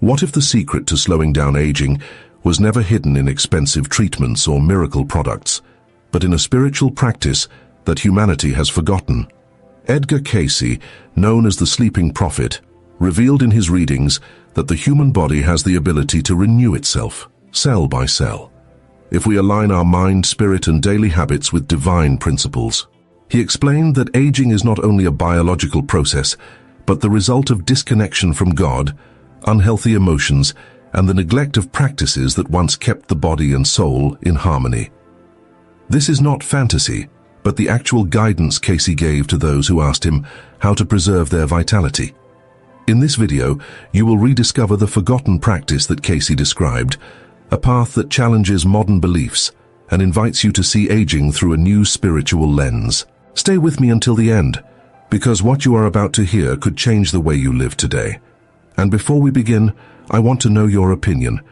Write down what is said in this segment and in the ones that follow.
What if the secret to slowing down aging was never hidden in expensive treatments or miracle products, but in a spiritual practice that humanity has forgotten? Edgar Cayce, known as the Sleeping Prophet, revealed in his readings that the human body has the ability to renew itself, cell by cell, if we align our mind, spirit, and daily habits with divine principles. He explained that aging is not only a biological process, but the result of disconnection from God, unhealthy emotions, and the neglect of practices that once kept the body and soul in harmony. This is not fantasy, but the actual guidance Cayce gave to those who asked him how to preserve their vitality. In this video, you will rediscover the forgotten practice that Cayce described, a path that challenges modern beliefs and invites you to see aging through a new spiritual lens. Stay with me until the end, because what you are about to hear could change the way you live today. And before we begin, I want to know your opinion.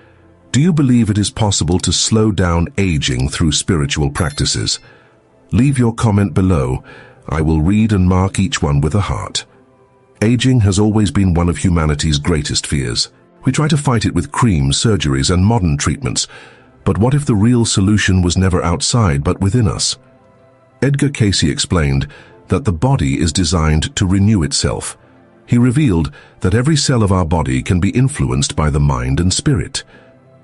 Do you believe it is possible to slow down aging through spiritual practices? Leave your comment below. I will read and mark each one with a heart. Aging has always been one of humanity's greatest fears. We try to fight it with creams, surgeries, and modern treatments. But what if the real solution was never outside but within us? Edgar Cayce explained that the body is designed to renew itself. He revealed that every cell of our body can be influenced by the mind and spirit.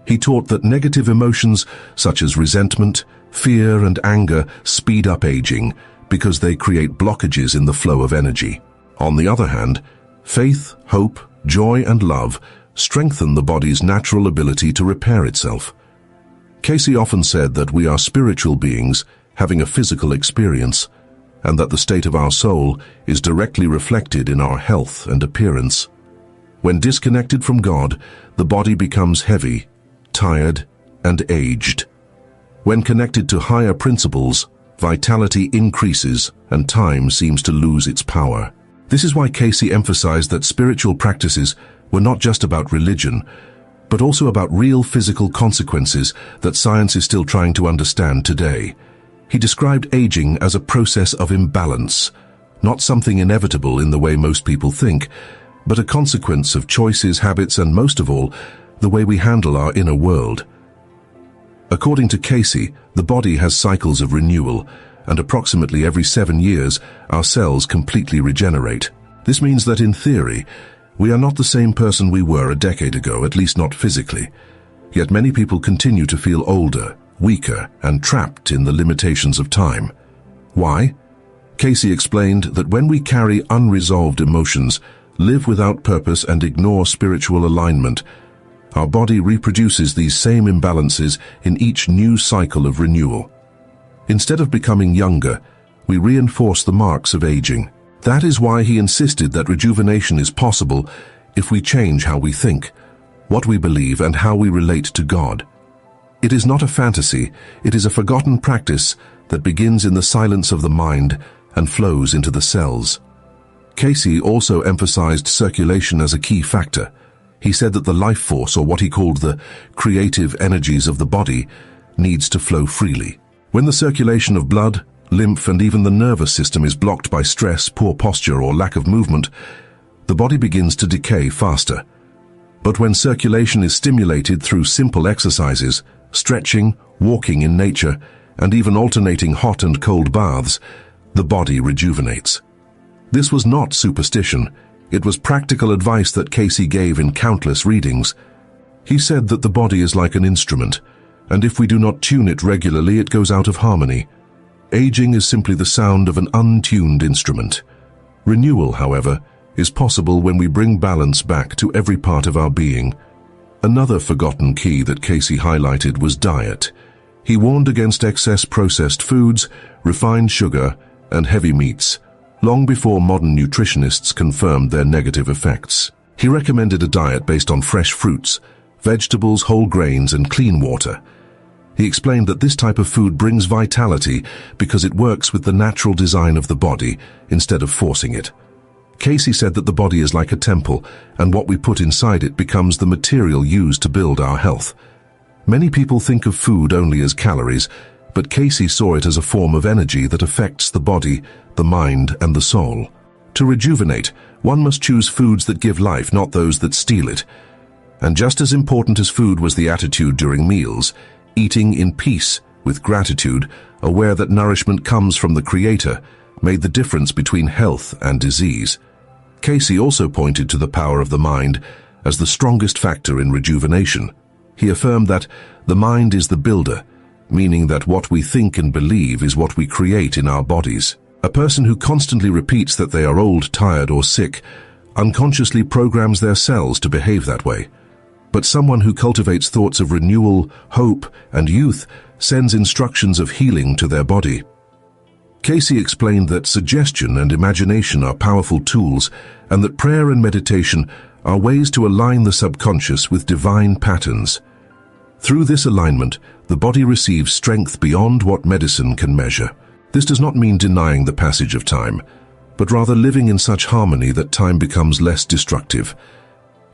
He taught that negative emotions such as resentment, fear, and anger speed up aging because they create blockages in the flow of energy. On the other hand, faith, hope, joy, and love strengthen the body's natural ability to repair itself. Cayce often said that we are spiritual beings having a physical experience, and that the state of our soul is directly reflected in our health and appearance. When disconnected from God, the body becomes heavy, tired, and aged. When connected to higher principles, vitality increases and time seems to lose its power. This is why Cayce emphasized that spiritual practices were not just about religion, but also about real physical consequences that science is still trying to understand today. He described aging as a process of imbalance, not something inevitable in the way most people think, but a consequence of choices, habits, and most of all, the way we handle our inner world. According to Cayce, the body has cycles of renewal, and approximately every 7 years, our cells completely regenerate. This means that in theory, we are not the same person we were a decade ago, at least not physically. Yet many people continue to feel older, weaker, and trapped in the limitations of time. Why? Cayce explained that when we carry unresolved emotions, live without purpose, and ignore spiritual alignment, our body reproduces these same imbalances in each new cycle of renewal. Instead of becoming younger, we reinforce the marks of aging. That is why he insisted that rejuvenation is possible if we change how we think, what we believe, and how we relate to God. It is not a fantasy, it is a forgotten practice that begins in the silence of the mind and flows into the cells. Cayce also emphasized circulation as a key factor. He said that the life force, or what he called the creative energies of the body, needs to flow freely. When the circulation of blood, lymph, and even the nervous system is blocked by stress, poor posture, or lack of movement, the body begins to decay faster. But when circulation is stimulated through simple exercises, stretching, walking in nature, and even alternating hot and cold baths, the body rejuvenates. This was not superstition. It was practical advice that Cayce gave in countless readings. He said that the body is like an instrument, and if we do not tune it regularly, it goes out of harmony. Aging is simply the sound of an untuned instrument. Renewal, however, is possible when we bring balance back to every part of our being. Another forgotten key that Cayce highlighted was diet. He warned against excess processed foods, refined sugar, and heavy meats, long before modern nutritionists confirmed their negative effects. He recommended a diet based on fresh fruits, vegetables, whole grains, and clean water. He explained that this type of food brings vitality because it works with the natural design of the body instead of forcing it. Cayce said that the body is like a temple, and what we put inside it becomes the material used to build our health. Many people think of food only as calories, but Cayce saw it as a form of energy that affects the body, the mind, and the soul. To rejuvenate, one must choose foods that give life, not those that steal it. And just as important as food was the attitude during meals, eating in peace, with gratitude, aware that nourishment comes from the Creator, made the difference between health and disease. Cayce also pointed to the power of the mind as the strongest factor in rejuvenation. He affirmed that the mind is the builder, meaning that what we think and believe is what we create in our bodies. A person who constantly repeats that they are old, tired, or sick unconsciously programs their cells to behave that way. But someone who cultivates thoughts of renewal, hope, and youth sends instructions of healing to their body. Cayce explained that suggestion and imagination are powerful tools, and that prayer and meditation are ways to align the subconscious with divine patterns. Through this alignment, the body receives strength beyond what medicine can measure. This does not mean denying the passage of time, but rather living in such harmony that time becomes less destructive.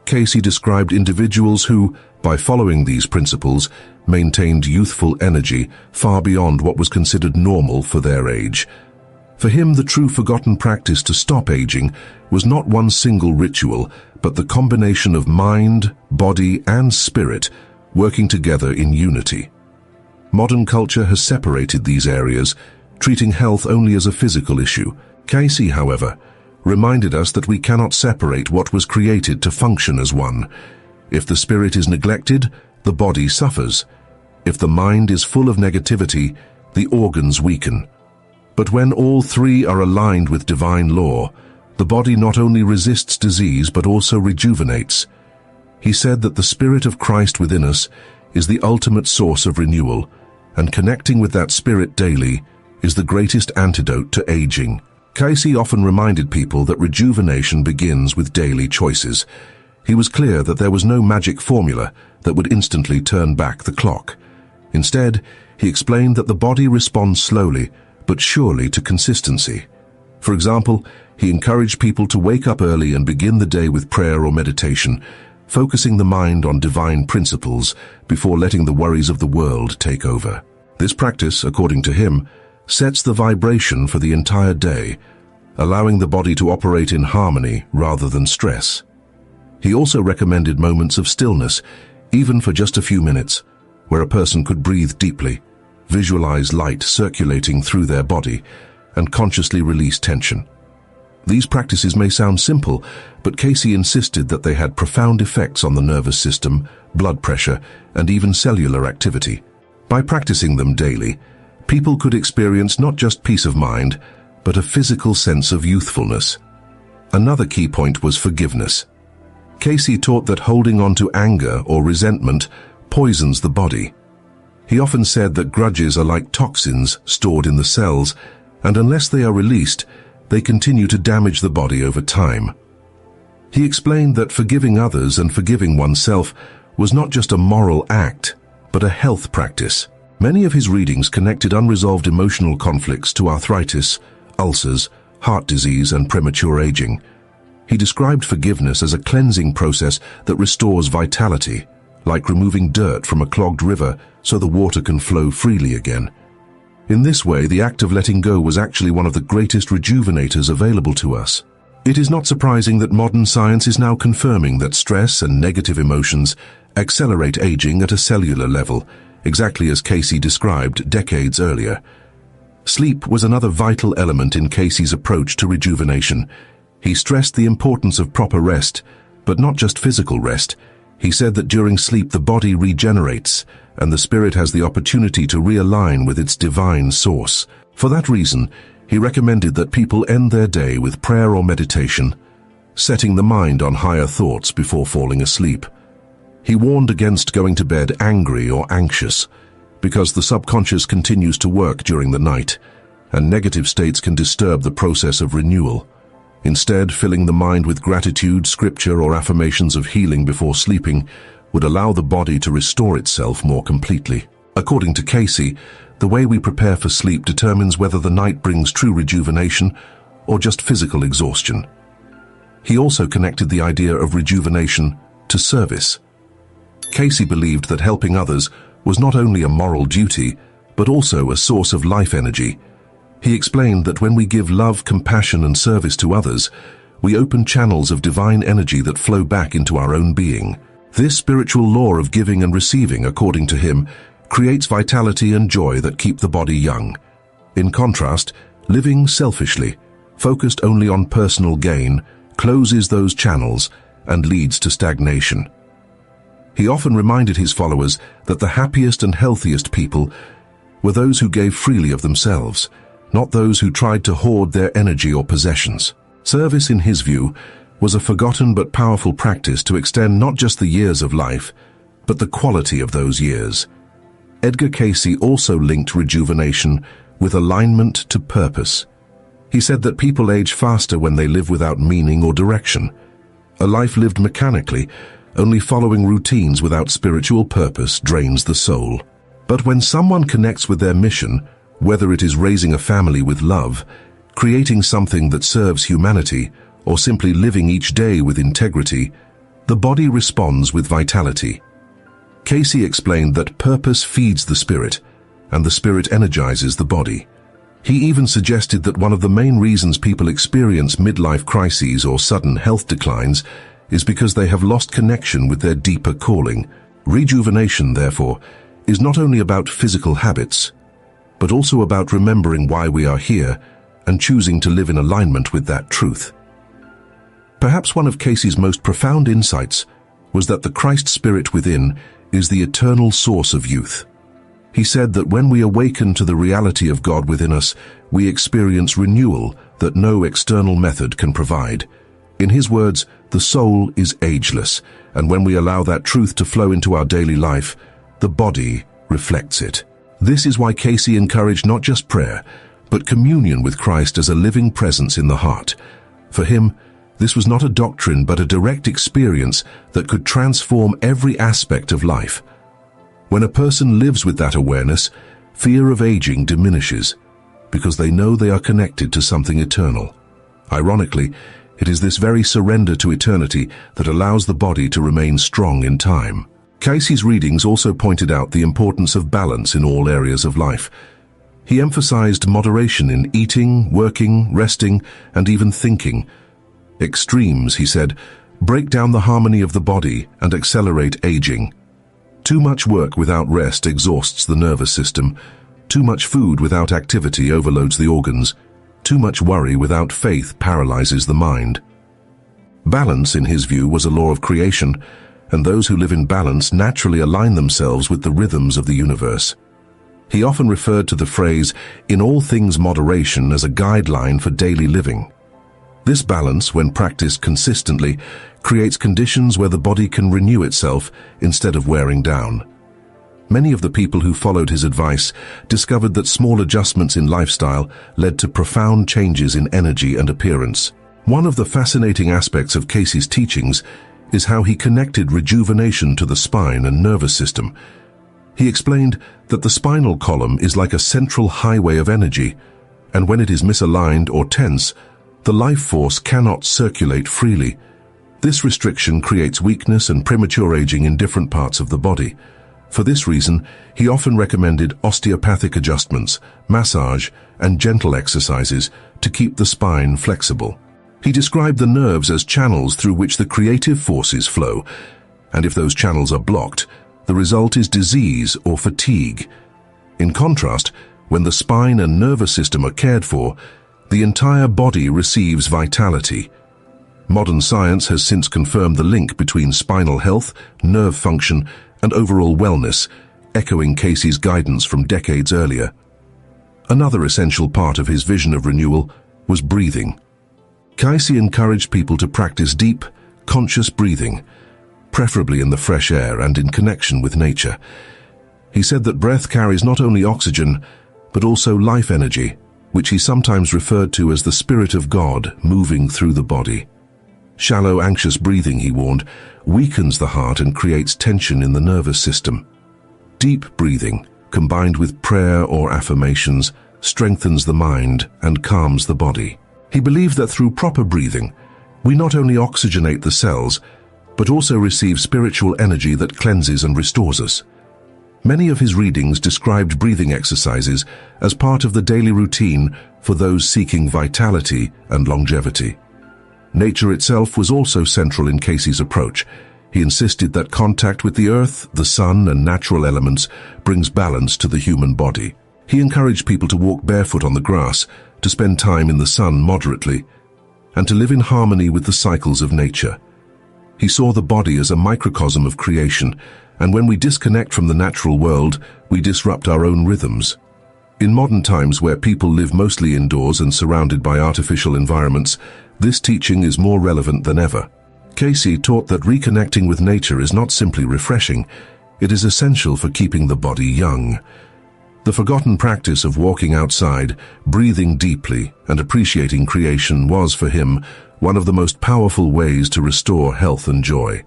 Cayce described individuals who, by following these principles, maintained youthful energy far beyond what was considered normal for their age. For him, the true forgotten practice to stop aging was not one single ritual, but the combination of mind, body, and spirit working together in unity. Modern culture has separated these areas, treating health only as a physical issue. Cayce, however, reminded us that we cannot separate what was created to function as one. If the spirit is neglected, the body suffers. If the mind is full of negativity, the organs weaken. But when all three are aligned with divine law, the body not only resists disease but also rejuvenates. He said that the Spirit of Christ within us is the ultimate source of renewal, and connecting with that spirit daily is the greatest antidote to aging. Cayce often reminded people that rejuvenation begins with daily choices. He was clear that there was no magic formula that would instantly turn back the clock. Instead, he explained that the body responds slowly but surely to consistency. For example, he encouraged people to wake up early and begin the day with prayer or meditation, focusing the mind on divine principles before letting the worries of the world take over. This practice, according to him, sets the vibration for the entire day, allowing the body to operate in harmony rather than stress. He also recommended moments of stillness, even for just a few minutes, where a person could breathe deeply, visualize light circulating through their body, and consciously release tension. These practices may sound simple, but Cayce insisted that they had profound effects on the nervous system, blood pressure, and even cellular activity. By practicing them daily, people could experience not just peace of mind, but a physical sense of youthfulness. Another key point was forgiveness. Cayce taught that holding on to anger or resentment poisons the body. He often said that grudges are like toxins stored in the cells, and unless they are released, they continue to damage the body over time. He explained that forgiving others and forgiving oneself was not just a moral act, but a health practice. Many of his readings connected unresolved emotional conflicts to arthritis, ulcers, heart disease, and premature aging. He described forgiveness as a cleansing process that restores vitality, like removing dirt from a clogged river so the water can flow freely again. In this way, the act of letting go was actually one of the greatest rejuvenators available to us. It is not surprising that modern science is now confirming that stress and negative emotions accelerate aging at a cellular level, exactly as Cayce described decades earlier. Sleep was another vital element in Cayce's approach to rejuvenation. He stressed the importance of proper rest, but not just physical rest. He said that during sleep the body regenerates, and the spirit has the opportunity to realign with its divine source. For that reason, he recommended that people end their day with prayer or meditation, setting the mind on higher thoughts before falling asleep. He warned against going to bed angry or anxious, because the subconscious continues to work during the night, and negative states can disturb the process of renewal. Instead, filling the mind with gratitude, scripture, or affirmations of healing before sleeping would allow the body to restore itself more completely. According to Cayce, the way we prepare for sleep determines whether the night brings true rejuvenation or just physical exhaustion. He also connected the idea of rejuvenation to service. Cayce believed that helping others was not only a moral duty, but also a source of life energy. He explained that when we give love, compassion, and service to others, we open channels of divine energy that flow back into our own being. This spiritual law of giving and receiving, according to him, creates vitality and joy that keep the body young. In contrast, living selfishly, focused only on personal gain, closes those channels and leads to stagnation. He often reminded his followers that the happiest and healthiest people were those who gave freely of themselves, not those who tried to hoard their energy or possessions. Service, in his view, was a forgotten but powerful practice to extend not just the years of life, but the quality of those years. Edgar Cayce also linked rejuvenation with alignment to purpose. He said that people age faster when they live without meaning or direction. A life lived mechanically, only following routines without spiritual purpose, drains the soul. But when someone connects with their mission, whether it is raising a family with love, creating something that serves humanity, or simply living each day with integrity, the body responds with vitality. Cayce explained that purpose feeds the spirit, and the spirit energizes the body. He even suggested that one of the main reasons people experience midlife crises or sudden health declines is because they have lost connection with their deeper calling. Rejuvenation, therefore, is not only about physical habits, but also about remembering why we are here and choosing to live in alignment with that truth. Perhaps one of Cayce's most profound insights was that the Christ spirit within is the eternal source of youth. He said that when we awaken to the reality of God within us, we experience renewal that no external method can provide. In his words, the soul is ageless, and when we allow that truth to flow into our daily life, the body reflects it. This is why Cayce encouraged not just prayer, but communion with Christ as a living presence in the heart. For him, this was not a doctrine but a direct experience that could transform every aspect of life. When a person lives with that awareness, fear of aging diminishes, because they know they are connected to something eternal. Ironically, it is this very surrender to eternity that allows the body to remain strong in time. Cayce's readings also pointed out the importance of balance in all areas of life. He emphasized moderation in eating, working, resting, and even thinking. Extremes, he said, break down the harmony of the body and accelerate aging. Too much work without rest exhausts the nervous system. Too much food without activity overloads the organs. Too much worry without faith paralyzes the mind. Balance, in his view, was a law of creation, and those who live in balance naturally align themselves with the rhythms of the universe. He often referred to the phrase, "in all things moderation," as a guideline for daily living. This balance, when practiced consistently, creates conditions where the body can renew itself instead of wearing down. Many of the people who followed his advice discovered that small adjustments in lifestyle led to profound changes in energy and appearance. One of the fascinating aspects of Cayce's teachings is how he connected rejuvenation to the spine and nervous system. He explained that the spinal column is like a central highway of energy, and when it is misaligned or tense, the life force cannot circulate freely. This restriction creates weakness and premature aging in different parts of the body. For this reason, he often recommended osteopathic adjustments, massage, and gentle exercises to keep the spine flexible. He described the nerves as channels through which the creative forces flow, and if those channels are blocked, the result is disease or fatigue. In contrast, when the spine and nervous system are cared for, the entire body receives vitality. Modern science has since confirmed the link between spinal health, nerve function, and overall wellness, echoing Cayce's guidance from decades earlier. Another essential part of his vision of renewal was breathing. Cayce encouraged people to practice deep, conscious breathing, preferably in the fresh air and in connection with nature. He said that breath carries not only oxygen, but also life energy, which he sometimes referred to as the Spirit of God moving through the body. Shallow, anxious breathing, he warned, weakens the heart and creates tension in the nervous system. Deep breathing, combined with prayer or affirmations, strengthens the mind and calms the body. He believed that through proper breathing, we not only oxygenate the cells, but also receive spiritual energy that cleanses and restores us. Many of his readings described breathing exercises as part of the daily routine for those seeking vitality and longevity. Nature itself was also central in Cayce's approach. He insisted that contact with the earth, the sun, and natural elements brings balance to the human body. He encouraged people to walk barefoot on the grass, to spend time in the sun moderately, and to live in harmony with the cycles of nature. He saw the body as a microcosm of creation, and when we disconnect from the natural world, we disrupt our own rhythms. In modern times where people live mostly indoors and surrounded by artificial environments, this teaching is more relevant than ever. Cayce taught that reconnecting with nature is not simply refreshing, it is essential for keeping the body young. The forgotten practice of walking outside, breathing deeply, and appreciating creation was, for him, one of the most powerful ways to restore health and joy.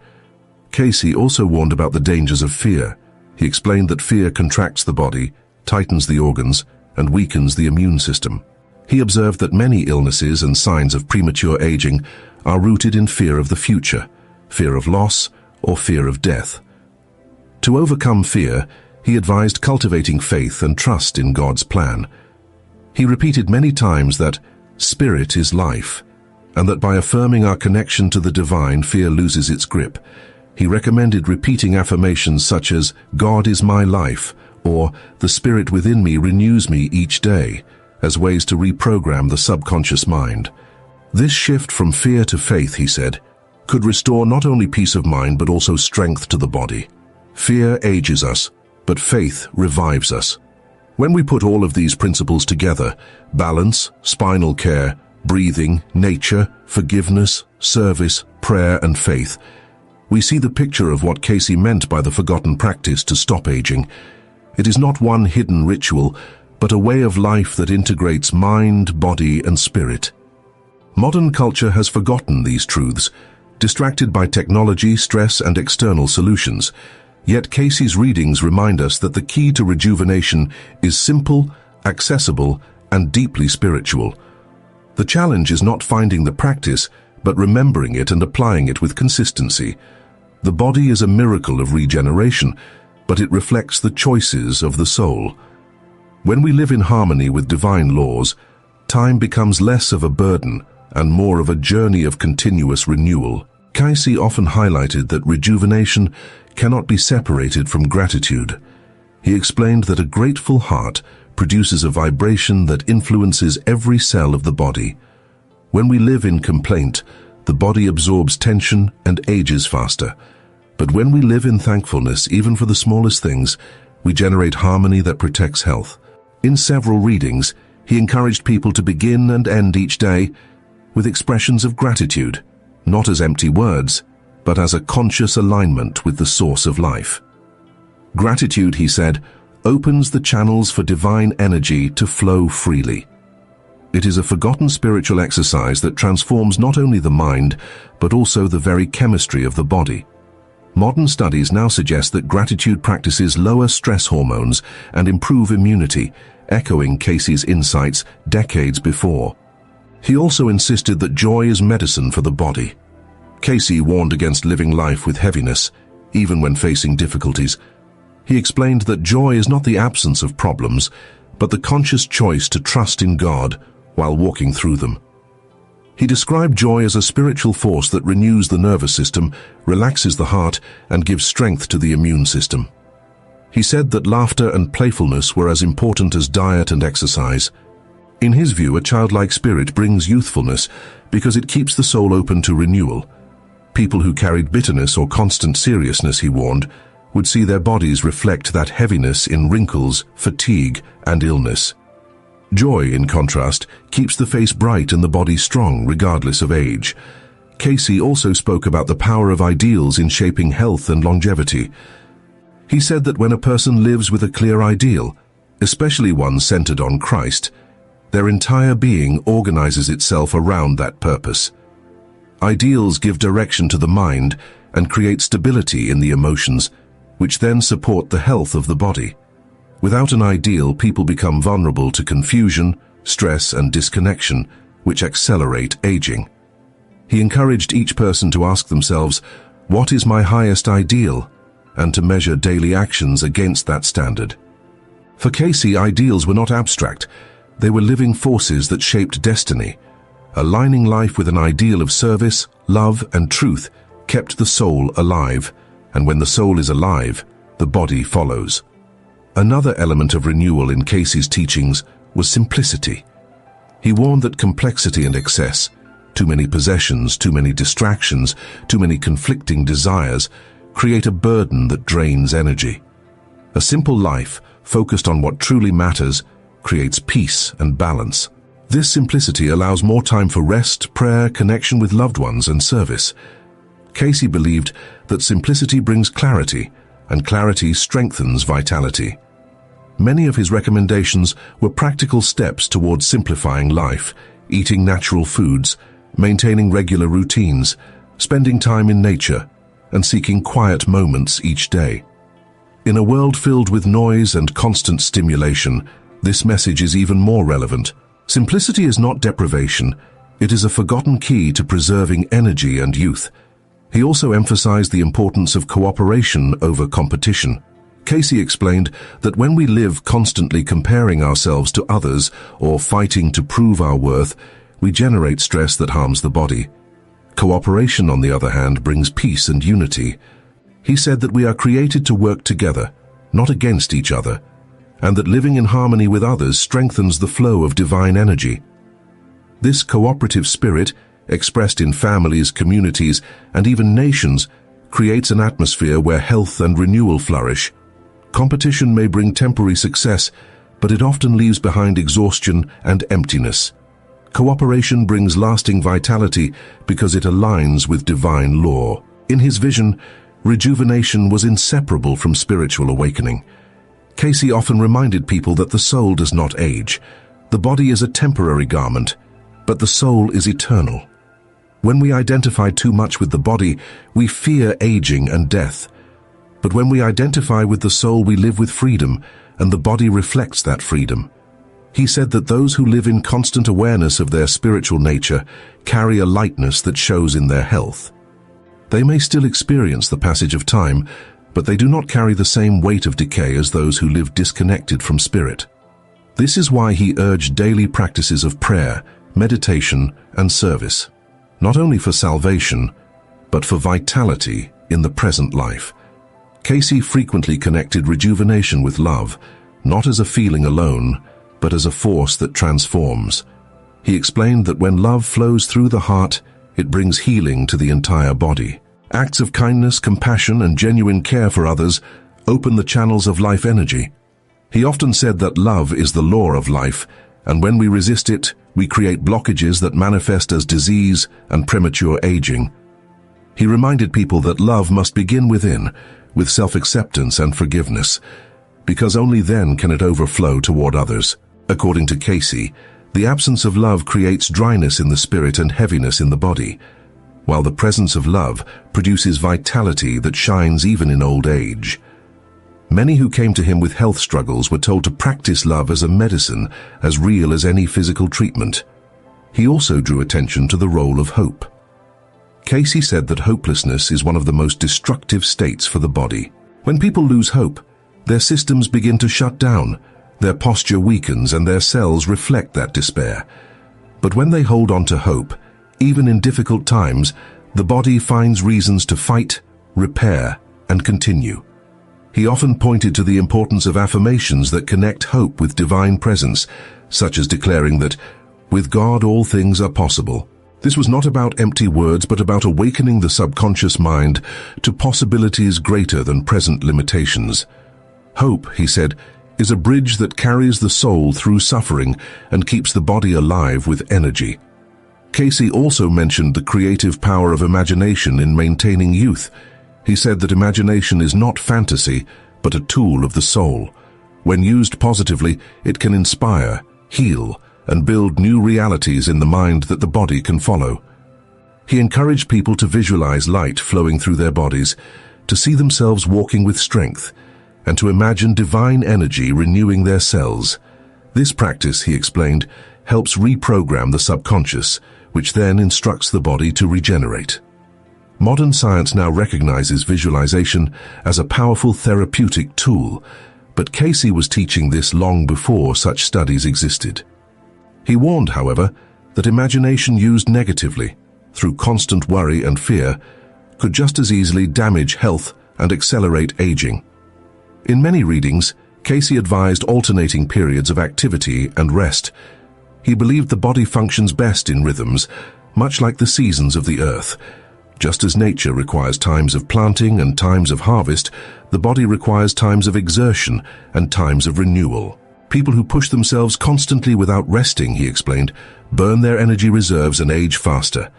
Cayce also warned about the dangers of fear. He explained that fear contracts the body, tightens the organs, and weakens the immune system. He observed that many illnesses and signs of premature aging are rooted in fear of the future, fear of loss, or fear of death. To overcome fear, he advised cultivating faith and trust in God's plan. He repeated many times that spirit is life, and that by affirming our connection to the divine, fear loses its grip. He recommended repeating affirmations such as, "God is my life," or "The Spirit within me renews me each day," as ways to reprogram the subconscious mind. This shift from fear to faith, he said, could restore not only peace of mind but also strength to the body. Fear ages us, but faith revives us. When we put all of these principles together, balance, spinal care, breathing, nature, forgiveness, service, prayer, and faith, we see the picture of what Cayce meant by the forgotten practice to stop aging. It is not one hidden ritual, but a way of life that integrates mind, body, and spirit. Modern culture has forgotten these truths, distracted by technology, stress, and external solutions. Yet Cayce's readings remind us that the key to rejuvenation is simple, accessible, and deeply spiritual. The challenge is not finding the practice, but remembering it and applying it with consistency. The body is a miracle of regeneration, but it reflects the choices of the soul. When we live in harmony with divine laws, time becomes less of a burden and more of a journey of continuous renewal. Cayce often highlighted that rejuvenation cannot be separated from gratitude. He explained that a grateful heart produces a vibration that influences every cell of the body. When we live in complaint, the body absorbs tension and ages faster. But when we live in thankfulness, even for the smallest things, we generate harmony that protects health. In several readings, he encouraged people to begin and end each day with expressions of gratitude, not as empty words, but as a conscious alignment with the source of life. Gratitude, he said, opens the channels for divine energy to flow freely. It is a forgotten spiritual exercise that transforms not only the mind, but also the very chemistry of the body. Modern studies now suggest that gratitude practices lower stress hormones and improve immunity, echoing Cayce's insights decades before. He also insisted that joy is medicine for the body. Cayce warned against living life with heaviness, even when facing difficulties. He explained that joy is not the absence of problems, but the conscious choice to trust in God while walking through them. He described joy as a spiritual force that renews the nervous system, relaxes the heart, and gives strength to the immune system. He said that laughter and playfulness were as important as diet and exercise. In his view, a childlike spirit brings youthfulness because it keeps the soul open to renewal. People who carried bitterness or constant seriousness, he warned, would see their bodies reflect that heaviness in wrinkles, fatigue, and illness. Joy, in contrast, keeps the face bright and the body strong, regardless of age. Cayce also spoke about the power of ideals in shaping health and longevity. He said that when a person lives with a clear ideal, especially one centered on Christ, their entire being organizes itself around that purpose. Ideals give direction to the mind and create stability in the emotions, which then support the health of the body. Without an ideal, people become vulnerable to confusion, stress, and disconnection, which accelerate aging. He encouraged each person to ask themselves, "What is my highest ideal?" and to measure daily actions against that standard. For Cayce, ideals were not abstract. They were living forces that shaped destiny. Aligning life with an ideal of service, love, and truth kept the soul alive, and when the soul is alive, the body follows. Another element of renewal in Cayce's teachings was simplicity. He warned that complexity and excess, too many possessions, too many distractions, too many conflicting desires, create a burden that drains energy. A simple life, focused on what truly matters, creates peace and balance. This simplicity allows more time for rest, prayer, connection with loved ones, and service. Cayce believed that simplicity brings clarity, and clarity strengthens vitality. Many of his recommendations were practical steps towards simplifying life, eating natural foods, maintaining regular routines, spending time in nature, and seeking quiet moments each day. In a world filled with noise and constant stimulation, this message is even more relevant. Simplicity is not deprivation, it is a forgotten key to preserving energy and youth. He also emphasized the importance of cooperation over competition. Cayce explained that when we live constantly comparing ourselves to others or fighting to prove our worth, we generate stress that harms the body. Cooperation, on the other hand, brings peace and unity. He said that we are created to work together, not against each other, and that living in harmony with others strengthens the flow of divine energy. This cooperative spirit, expressed in families, communities, and even nations, creates an atmosphere where health and renewal flourish. Competition may bring temporary success, but it often leaves behind exhaustion and emptiness. Cooperation brings lasting vitality because it aligns with divine law. In his vision, rejuvenation was inseparable from spiritual awakening. Cayce often reminded people that the soul does not age. The body is a temporary garment, but the soul is eternal. When we identify too much with the body, we fear aging and death. But when we identify with the soul, we live with freedom, and the body reflects that freedom. He said that those who live in constant awareness of their spiritual nature carry a lightness that shows in their health. They may still experience the passage of time, but they do not carry the same weight of decay as those who live disconnected from spirit. This is why he urged daily practices of prayer, meditation, and service, not only for salvation, but for vitality in the present life. Cayce frequently connected rejuvenation with love, not as a feeling alone, but as a force that transforms. He explained that when love flows through the heart, it brings healing to the entire body. Acts of kindness, compassion, and genuine care for others open the channels of life energy. He often said that love is the law of life, and when we resist it, we create blockages that manifest as disease and premature aging. He reminded people that love must begin within, with self-acceptance and forgiveness, because only then can it overflow toward others. According to Cayce, the absence of love creates dryness in the spirit and heaviness in the body, while the presence of love produces vitality that shines even in old age. Many who came to him with health struggles were told to practice love as a medicine, as real as any physical treatment. He also drew attention to the role of hope. Cayce said that hopelessness is one of the most destructive states for the body. When people lose hope, their systems begin to shut down, their posture weakens, and their cells reflect that despair. But when they hold on to hope, even in difficult times, the body finds reasons to fight, repair, and continue. He often pointed to the importance of affirmations that connect hope with divine presence, such as declaring that, "With God all things are possible." This was not about empty words, but about awakening the subconscious mind to possibilities greater than present limitations. Hope, he said, is a bridge that carries the soul through suffering and keeps the body alive with energy. Cayce also mentioned the creative power of imagination in maintaining youth. He said that imagination is not fantasy, but a tool of the soul. When used positively, it can inspire, heal, and build new realities in the mind that the body can follow. He encouraged people to visualize light flowing through their bodies, to see themselves walking with strength, and to imagine divine energy renewing their cells. This practice, he explained, helps reprogram the subconscious, which then instructs the body to regenerate. Modern science now recognizes visualization as a powerful therapeutic tool, but Cayce was teaching this long before such studies existed. He warned, however, that imagination used negatively, through constant worry and fear, could just as easily damage health and accelerate aging. In many readings, Cayce advised alternating periods of activity and rest. He believed the body functions best in rhythms, much like the seasons of the earth. Just as nature requires times of planting and times of harvest, the body requires times of exertion and times of renewal. People who push themselves constantly without resting, he explained, burn their energy reserves and age faster.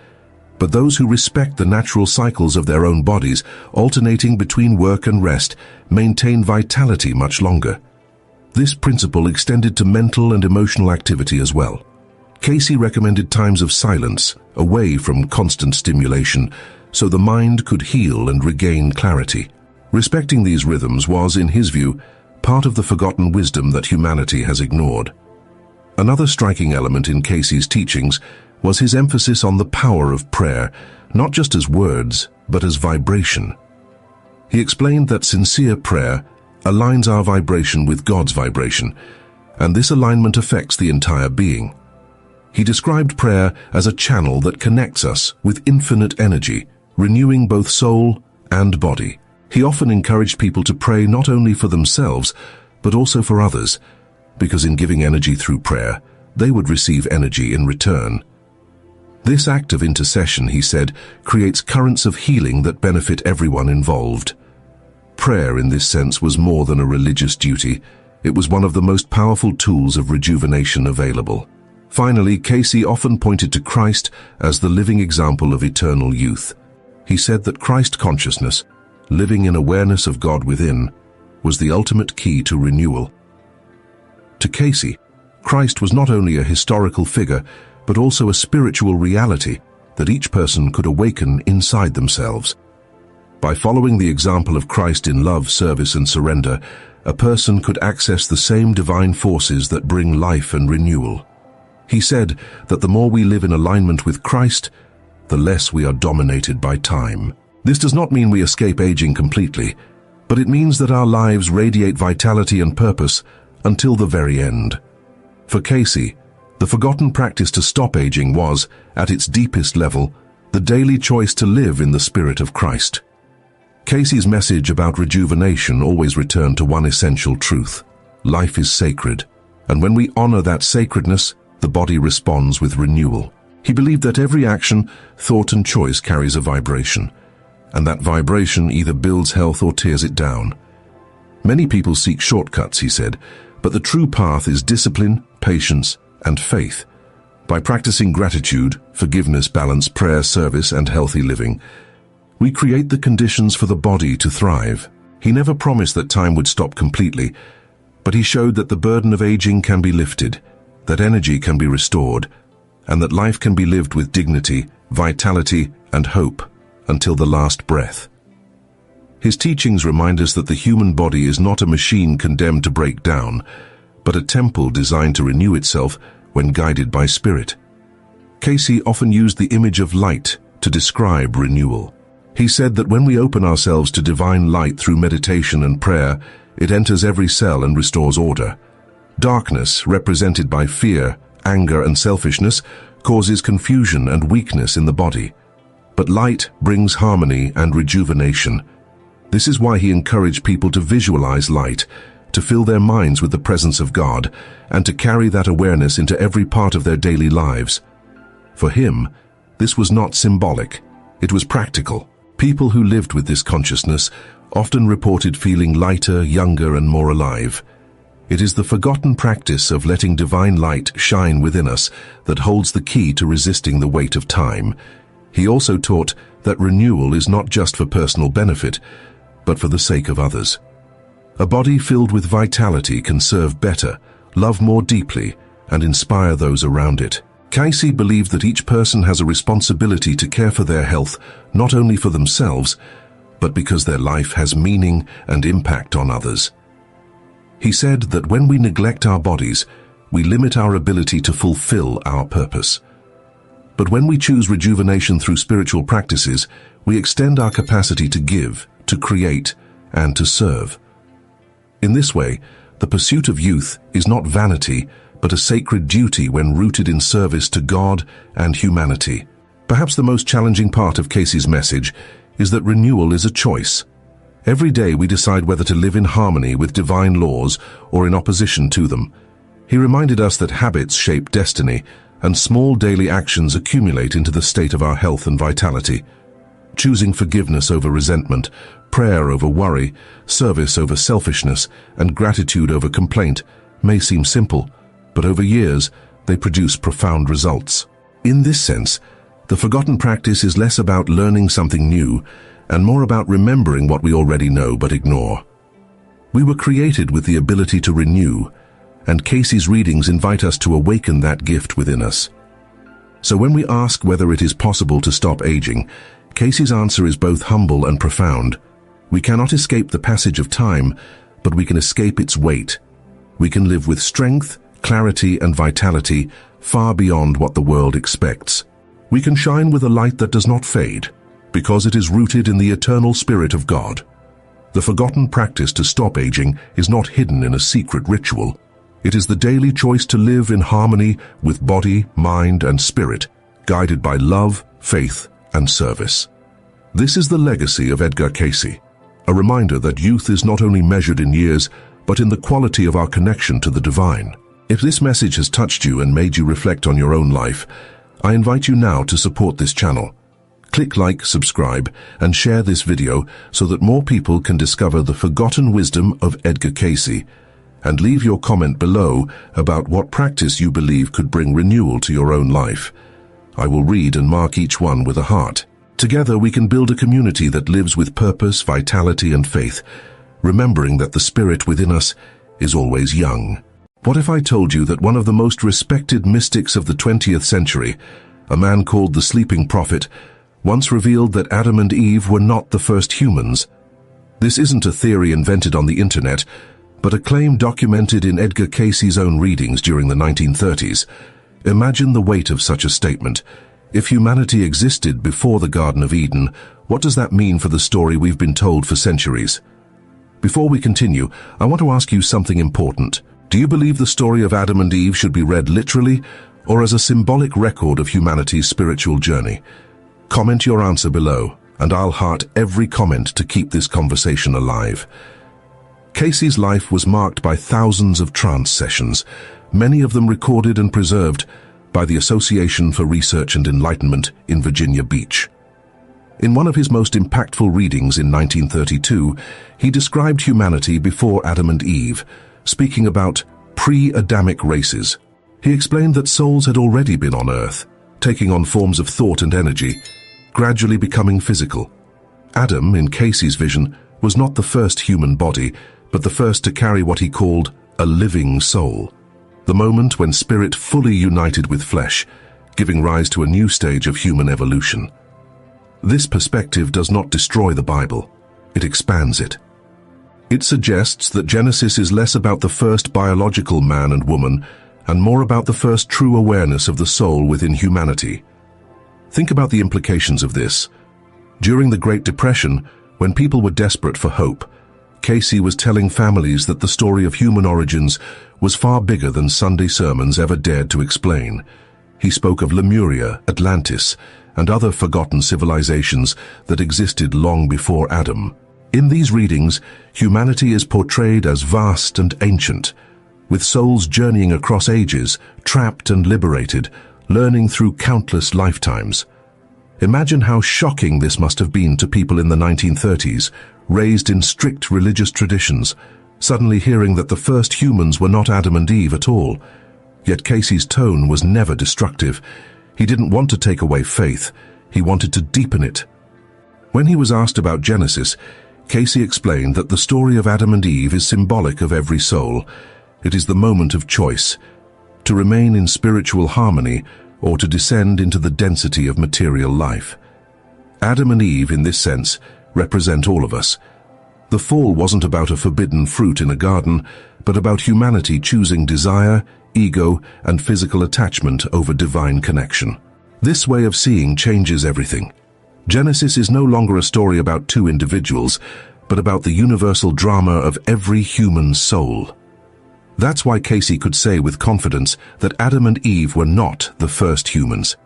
But those who respect the natural cycles of their own bodies, alternating between work and rest, maintain vitality much longer. This principle extended to mental and emotional activity as well. Cayce recommended times of silence, away from constant stimulation, so the mind could heal and regain clarity. Respecting these rhythms was, in his view, part of the forgotten wisdom that humanity has ignored. Another striking element in Cayce's teachings was his emphasis on the power of prayer, not just as words, but as vibration. He explained that sincere prayer aligns our vibration with God's vibration, and this alignment affects the entire being. He described prayer as a channel that connects us with infinite energy, renewing both soul and body. He often encouraged people to pray not only for themselves, but also for others, because in giving energy through prayer, they would receive energy in return. This act of intercession, he said, creates currents of healing that benefit everyone involved. Prayer, in this sense, was more than a religious duty. It was one of the most powerful tools of rejuvenation available. Finally, Cayce often pointed to Christ as the living example of eternal youth. He said that Christ consciousness, living in awareness of God within, was the ultimate key to renewal. To Cayce, Christ was not only a historical figure, but also a spiritual reality that each person could awaken inside themselves. By following the example of Christ in love, service, and surrender, a person could access the same divine forces that bring life and renewal. He said that the more we live in alignment with Christ, the less we are dominated by time. This does not mean we escape aging completely, but it means that our lives radiate vitality and purpose until the very end. For Cayce, the forgotten practice to stop aging was, at its deepest level, the daily choice to live in the spirit of Christ. Cayce's message about rejuvenation always returned to one essential truth: life is sacred, and when we honor that sacredness, the body responds with renewal. He believed that every action, thought, and choice carries a vibration, and that vibration either builds health or tears it down. Many people seek shortcuts, he said, but the true path is discipline, patience, and faith. By practicing gratitude, forgiveness, balance, prayer, service, and healthy living, we create the conditions for the body to thrive. He never promised that time would stop completely, but he showed that the burden of aging can be lifted, that energy can be restored, and that life can be lived with dignity, vitality, and hope until the last breath. His teachings remind us that the human body is not a machine condemned to break down, but a temple designed to renew itself when guided by spirit. Cayce often used the image of light to describe renewal. He said that when we open ourselves to divine light through meditation and prayer, it enters every cell and restores order. Darkness, represented by fear, anger, and selfishness, causes confusion and weakness in the body. But light brings harmony and rejuvenation. This is why he encouraged people to visualize light, to fill their minds with the presence of God, and to carry that awareness into every part of their daily lives. For him, this was not symbolic, it was practical. People who lived with this consciousness often reported feeling lighter, younger, and more alive. It is the forgotten practice of letting divine light shine within us that holds the key to resisting the weight of time. He also taught that renewal is not just for personal benefit, but for the sake of others. A body filled with vitality can serve better, love more deeply, and inspire those around it. Cayce believed that each person has a responsibility to care for their health, not only for themselves, but because their life has meaning and impact on others. He said that when we neglect our bodies, we limit our ability to fulfill our purpose. But when we choose rejuvenation through spiritual practices, we extend our capacity to give, to create, and to serve. In this way, the pursuit of youth is not vanity, but a sacred duty when rooted in service to God and humanity. Perhaps the most challenging part of Cayce's message is that renewal is a choice. Every day we decide whether to live in harmony with divine laws or in opposition to them. He reminded us that habits shape destiny, and small daily actions accumulate into the state of our health and vitality. Choosing forgiveness over resentment, prayer over worry, service over selfishness, and gratitude over complaint may seem simple, but over years they produce profound results. In this sense, the forgotten practice is less about learning something new and more about remembering what we already know but ignore. We were created with the ability to renew, and Cayce's readings invite us to awaken that gift within us. So when we ask whether it is possible to stop aging, Cayce's answer is both humble and profound. We cannot escape the passage of time, but we can escape its weight. We can live with strength, clarity, and vitality far beyond what the world expects. We can shine with a light that does not fade, because it is rooted in the eternal Spirit of God. The forgotten practice to stop aging is not hidden in a secret ritual. It is the daily choice to live in harmony with body, mind, and spirit, guided by love, faith, and service. This is the legacy of Edgar Cayce, a reminder that youth is not only measured in years, but in the quality of our connection to the divine. If this message has touched you and made you reflect on your own life, I invite you now to support this channel. Click like, subscribe, and share this video so that more people can discover the forgotten wisdom of Edgar Cayce, and leave your comment below about what practice you believe could bring renewal to your own life. I will read and mark each one with a heart. Together we can build a community that lives with purpose, vitality, and faith, remembering that the spirit within us is always young. What if I told you that one of the most respected mystics of the 20th century, a man called the Sleeping Prophet, once revealed that Adam and Eve were not the first humans? This isn't a theory invented on the internet, but a claim documented in Edgar Cayce's own readings during the 1930s. Imagine the weight of such a statement. If humanity existed before the Garden of Eden, what does that mean for the story we've been told for centuries? Before we continue, I want to ask you something important. Do you believe the story of Adam and Eve should be read literally, or as a symbolic record of humanity's spiritual journey? Comment your answer below, and I'll heart every comment to keep this conversation alive. Cayce's life was marked by thousands of trance sessions, many of them recorded and preserved by the Association for Research and Enlightenment in Virginia Beach. In one of his most impactful readings in 1932, he described humanity before Adam and Eve, speaking about pre-Adamic races. He explained that souls had already been on Earth, taking on forms of thought and energy, gradually becoming physical. Adam, in Cayce's vision, was not the first human body, but the first to carry what he called a living soul, the moment when spirit fully united with flesh, giving rise to a new stage of human evolution. This perspective does not destroy the Bible, it expands it. It suggests that Genesis is less about the first biological man and woman, and more about the first true awareness of the soul within humanity. Think about the implications of this. During the Great Depression, when people were desperate for hope, Cayce was telling families that the story of human origins was far bigger than Sunday sermons ever dared to explain. He spoke of Lemuria, Atlantis, and other forgotten civilizations that existed long before Adam. In these readings, humanity is portrayed as vast and ancient, with souls journeying across ages, trapped and liberated, learning through countless lifetimes. Imagine how shocking this must have been to people in the 1930s, raised in strict religious traditions, suddenly hearing that the first humans were not Adam and Eve at all. Yet Cayce's tone was never destructive. He didn't want to take away faith, he wanted to deepen it. When he was asked about Genesis, Cayce explained that the story of Adam and Eve is symbolic of every soul. It is the moment of choice, to remain in spiritual harmony or to descend into the density of material life. Adam and Eve, in this sense, represent all of us. The fall wasn't about a forbidden fruit in a garden, but about humanity choosing desire, ego, and physical attachment over divine connection. This way of seeing changes everything. Genesis is no longer a story about two individuals, but about the universal drama of every human soul. That's why Cayce could say with confidence that Adam and Eve were not the first humans.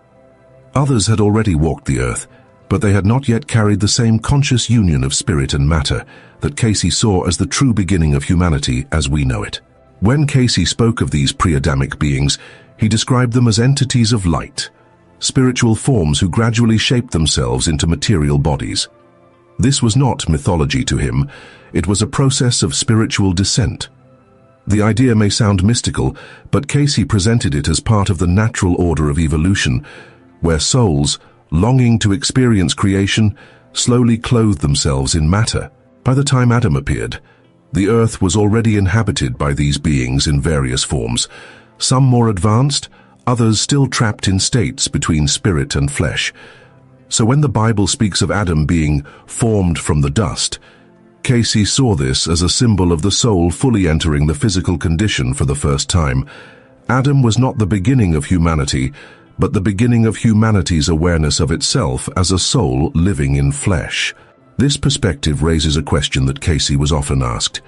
Others had already walked the earth, but they had not yet carried the same conscious union of spirit and matter that Cayce saw as the true beginning of humanity as we know it. When Cayce spoke of these pre-Adamic beings, he described them as entities of light, spiritual forms who gradually shaped themselves into material bodies. This was not mythology to him, it was a process of spiritual descent. The idea may sound mystical, but Cayce presented it as part of the natural order of evolution, where souls, longing to experience creation, slowly clothed themselves in matter. By the time Adam appeared, the earth was already inhabited by these beings in various forms, some more advanced, others still trapped in states between spirit and flesh. So when the Bible speaks of Adam being formed from the dust, Cayce saw this as a symbol of the soul fully entering the physical condition for the first time. Adam was not the beginning of humanity, but the beginning of humanity's awareness of itself as a soul living in flesh. This perspective raises a question that Cayce was often asked.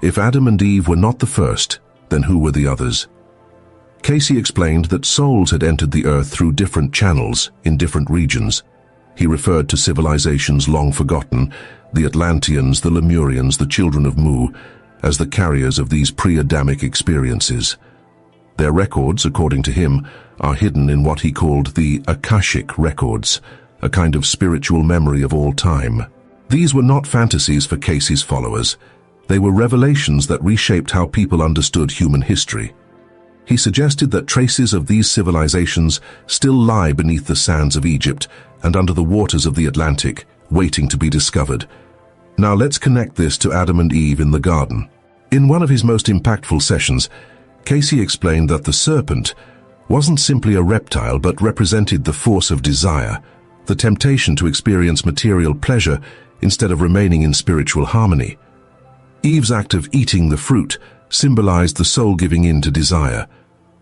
If Adam and Eve were not the first, then who were the others? Cayce explained that souls had entered the earth through different channels in different regions. He referred to civilizations long forgotten, the Atlanteans, the Lemurians, the children of Mu, as the carriers of these pre-Adamic experiences. Their records, according to him, are hidden in what he called the Akashic records, a kind of spiritual memory of all time. These were not fantasies for Cayce's followers. They were revelations that reshaped how people understood human history. He suggested that traces of these civilizations still lie beneath the sands of Egypt and under the waters of the Atlantic, waiting to be discovered. Now let's connect this to Adam and Eve in the garden. In one of his most impactful sessions, Cayce explained that the serpent wasn't simply a reptile but represented the force of desire, the temptation to experience material pleasure instead of remaining in spiritual harmony. Eve's act of eating the fruit symbolized the soul giving in to desire,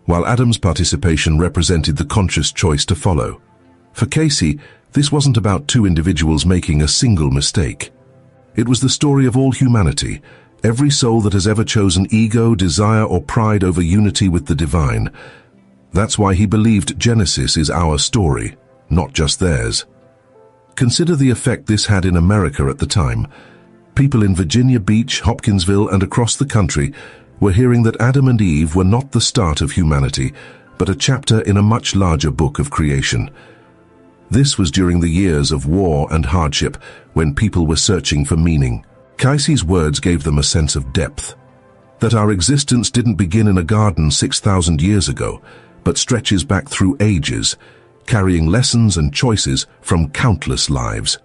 while Adam's participation represented the conscious choice to follow. For Cayce, this wasn't about two individuals making a single mistake. It was the story of all humanity, every soul that has ever chosen ego, desire, or pride over unity with the divine. That's why he believed Genesis is our story, not just theirs. Consider the effect this had in America at the time. People in Virginia Beach, Hopkinsville, and across the country were hearing that Adam and Eve were not the start of humanity, but a chapter in a much larger book of creation. This was during the years of war and hardship, when people were searching for meaning. Cayce's words gave them a sense of depth, that our existence didn't begin in a garden 6,000 years ago, but stretches back through ages, carrying lessons and choices from countless lives.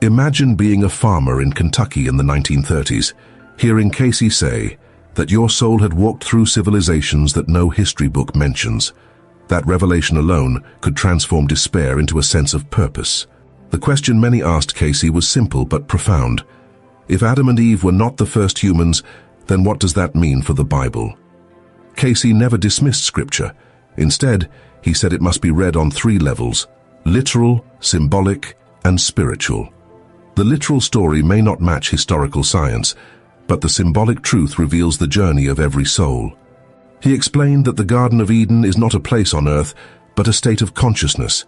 Imagine being a farmer in Kentucky in the 1930s, hearing Cayce say that your soul had walked through civilizations that no history book mentions. That revelation alone could transform despair into a sense of purpose. The question many asked Cayce was simple but profound. If Adam and Eve were not the first humans, then what does that mean for the Bible? Cayce never dismissed scripture. Instead, he said it must be read on three levels: literal, symbolic, and spiritual. The literal story may not match historical science, but the symbolic truth reveals the journey of every soul. He explained that the Garden of Eden is not a place on earth, but a state of consciousness,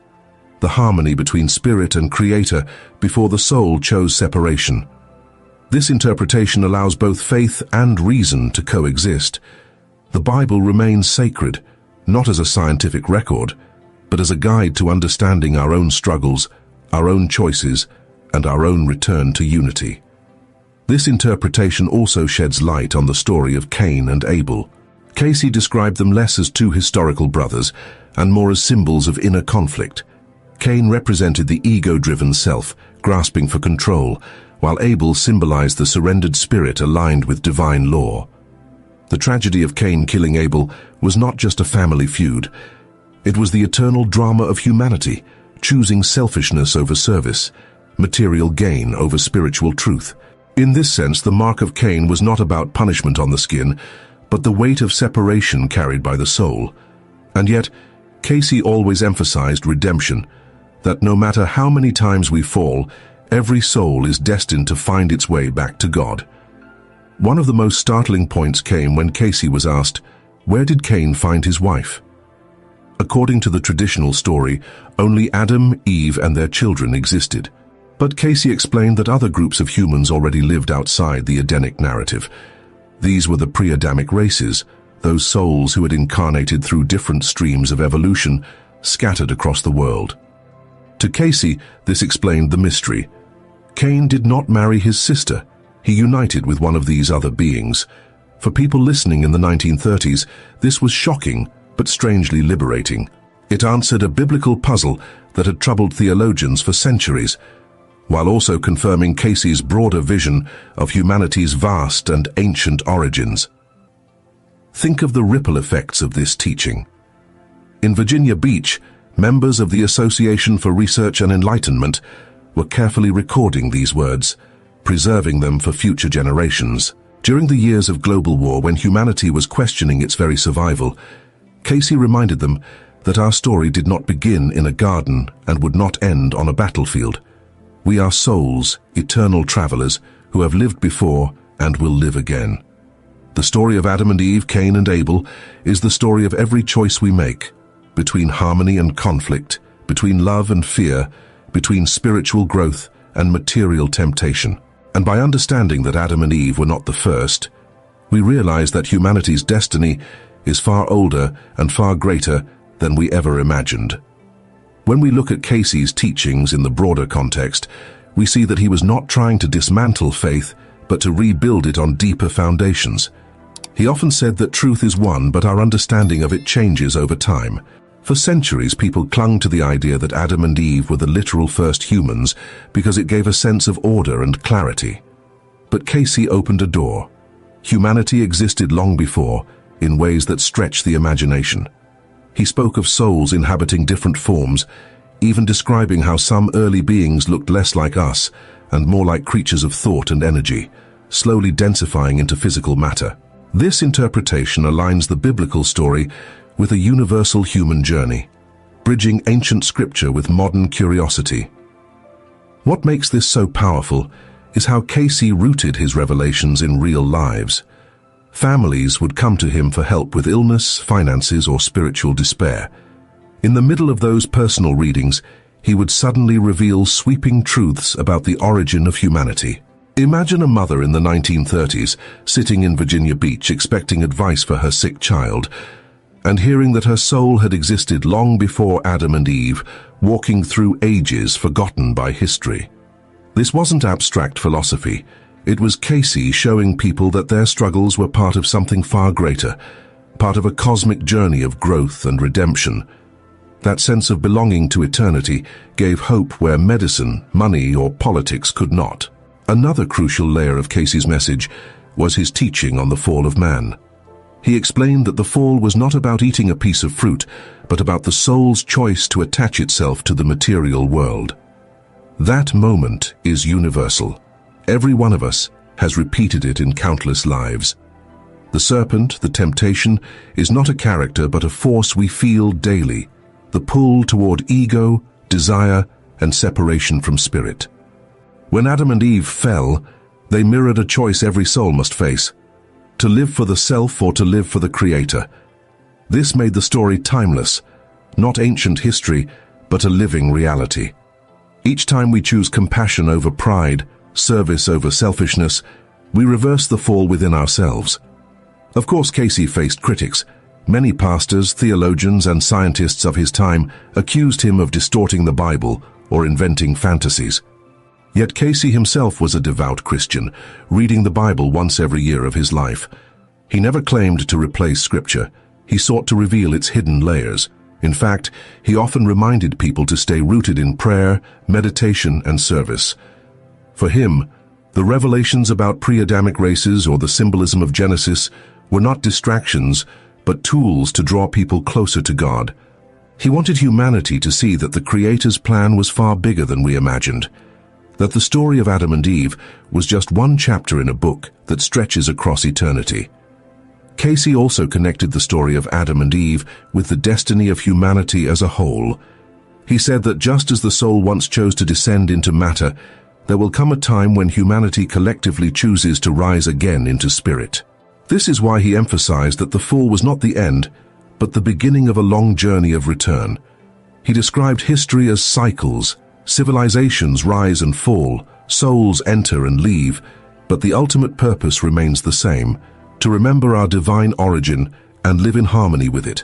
the harmony between spirit and creator before the soul chose separation. This interpretation allows both faith and reason to coexist. The Bible remains sacred, not as a scientific record, but as a guide to understanding our own struggles, our own choices, and our own return to unity. This interpretation also sheds light on the story of Cain and Abel. Cayce described them less as two historical brothers and more as symbols of inner conflict. Cain represented the ego-driven self, grasping for control, while Abel symbolized the surrendered spirit aligned with divine law. The tragedy of Cain killing Abel was not just a family feud. It was the eternal drama of humanity, choosing selfishness over service, material gain over spiritual truth. In this sense, the mark of Cain was not about punishment on the skin, but the weight of separation carried by the soul. And yet, Cayce always emphasized redemption, that no matter how many times we fall, every soul is destined to find its way back to God. One of the most startling points came when Cayce was asked, where did Cain find his wife? According to the traditional story, only Adam, Eve, and their children existed. But Cayce explained that other groups of humans already lived outside the Edenic narrative. These were the pre-Adamic races, those souls who had incarnated through different streams of evolution, scattered across the world. To Cayce, this explained the mystery. Cain did not marry his sister. He united with one of these other beings. For people listening in the 1930s, this was shocking, but strangely liberating. It answered a biblical puzzle that had troubled theologians for centuries, while also confirming Cayce's broader vision of humanity's vast and ancient origins. Think of the ripple effects of this teaching. In Virginia Beach, members of the Association for Research and Enlightenment were carefully recording these words, preserving them for future generations. During the years of global war, when humanity was questioning its very survival, Cayce reminded them that our story did not begin in a garden and would not end on a battlefield. We are souls, eternal travelers, who have lived before and will live again. The story of Adam and Eve, Cain and Abel, is the story of every choice we make, between harmony and conflict, between love and fear, between spiritual growth and material temptation. And by understanding that Adam and Eve were not the first, we realize that humanity's destiny is far older and far greater than we ever imagined. When we look at Cayce's teachings in the broader context, we see that he was not trying to dismantle faith, but to rebuild it on deeper foundations. He often said that truth is one, but our understanding of it changes over time. For centuries, people clung to the idea that Adam and Eve were the literal first humans because it gave a sense of order and clarity. But Cayce opened a door. Humanity existed long before, in ways that stretch the imagination. He spoke of souls inhabiting different forms, even describing how some early beings looked less like us and more like creatures of thought and energy, slowly densifying into physical matter. This interpretation aligns the biblical story with a universal human journey, bridging ancient scripture with modern curiosity. What makes this so powerful is how Cayce rooted his revelations in real lives. Families would come to him for help with illness, finances, or spiritual despair. In the middle of those personal readings, he would suddenly reveal sweeping truths about the origin of humanity. Imagine a mother in the 1930s sitting in Virginia Beach expecting advice for her sick child, and hearing that her soul had existed long before Adam and Eve, walking through ages forgotten by history. This wasn't abstract philosophy. It was Cayce showing people that their struggles were part of something far greater, part of a cosmic journey of growth and redemption. That sense of belonging to eternity gave hope where medicine, money, or politics could not. Another crucial layer of Cayce's message was his teaching on the fall of man. He explained that the fall was not about eating a piece of fruit, but about the soul's choice to attach itself to the material world. That moment is universal. Every one of us has repeated it in countless lives. The serpent, the temptation, is not a character but a force we feel daily, the pull toward ego, desire, and separation from spirit. When Adam and Eve fell, they mirrored a choice every soul must face: to live for the self or to live for the Creator. This made the story timeless, not ancient history, but a living reality. Each time we choose compassion over pride, service over selfishness, we reverse the fall within ourselves. Of course, Cayce faced critics. Many pastors, theologians, and scientists of his time accused him of distorting the Bible or inventing fantasies. Yet Cayce himself was a devout Christian, reading the Bible once every year of his life. He never claimed to replace Scripture. He sought to reveal its hidden layers. In fact, he often reminded people to stay rooted in prayer, meditation, and service. For him, the revelations about pre-Adamic races or the symbolism of Genesis were not distractions, but tools to draw people closer to God. He wanted humanity to see that the Creator's plan was far bigger than we imagined, that the story of Adam and Eve was just one chapter in a book that stretches across eternity. Cayce also connected the story of Adam and Eve with the destiny of humanity as a whole. He said that just as the soul once chose to descend into matter, there will come a time when humanity collectively chooses to rise again into spirit. This is why he emphasized that the fall was not the end, but the beginning of a long journey of return. He described history as cycles. Civilizations rise and fall, souls enter and leave, but the ultimate purpose remains the same: to remember our divine origin and live in harmony with it.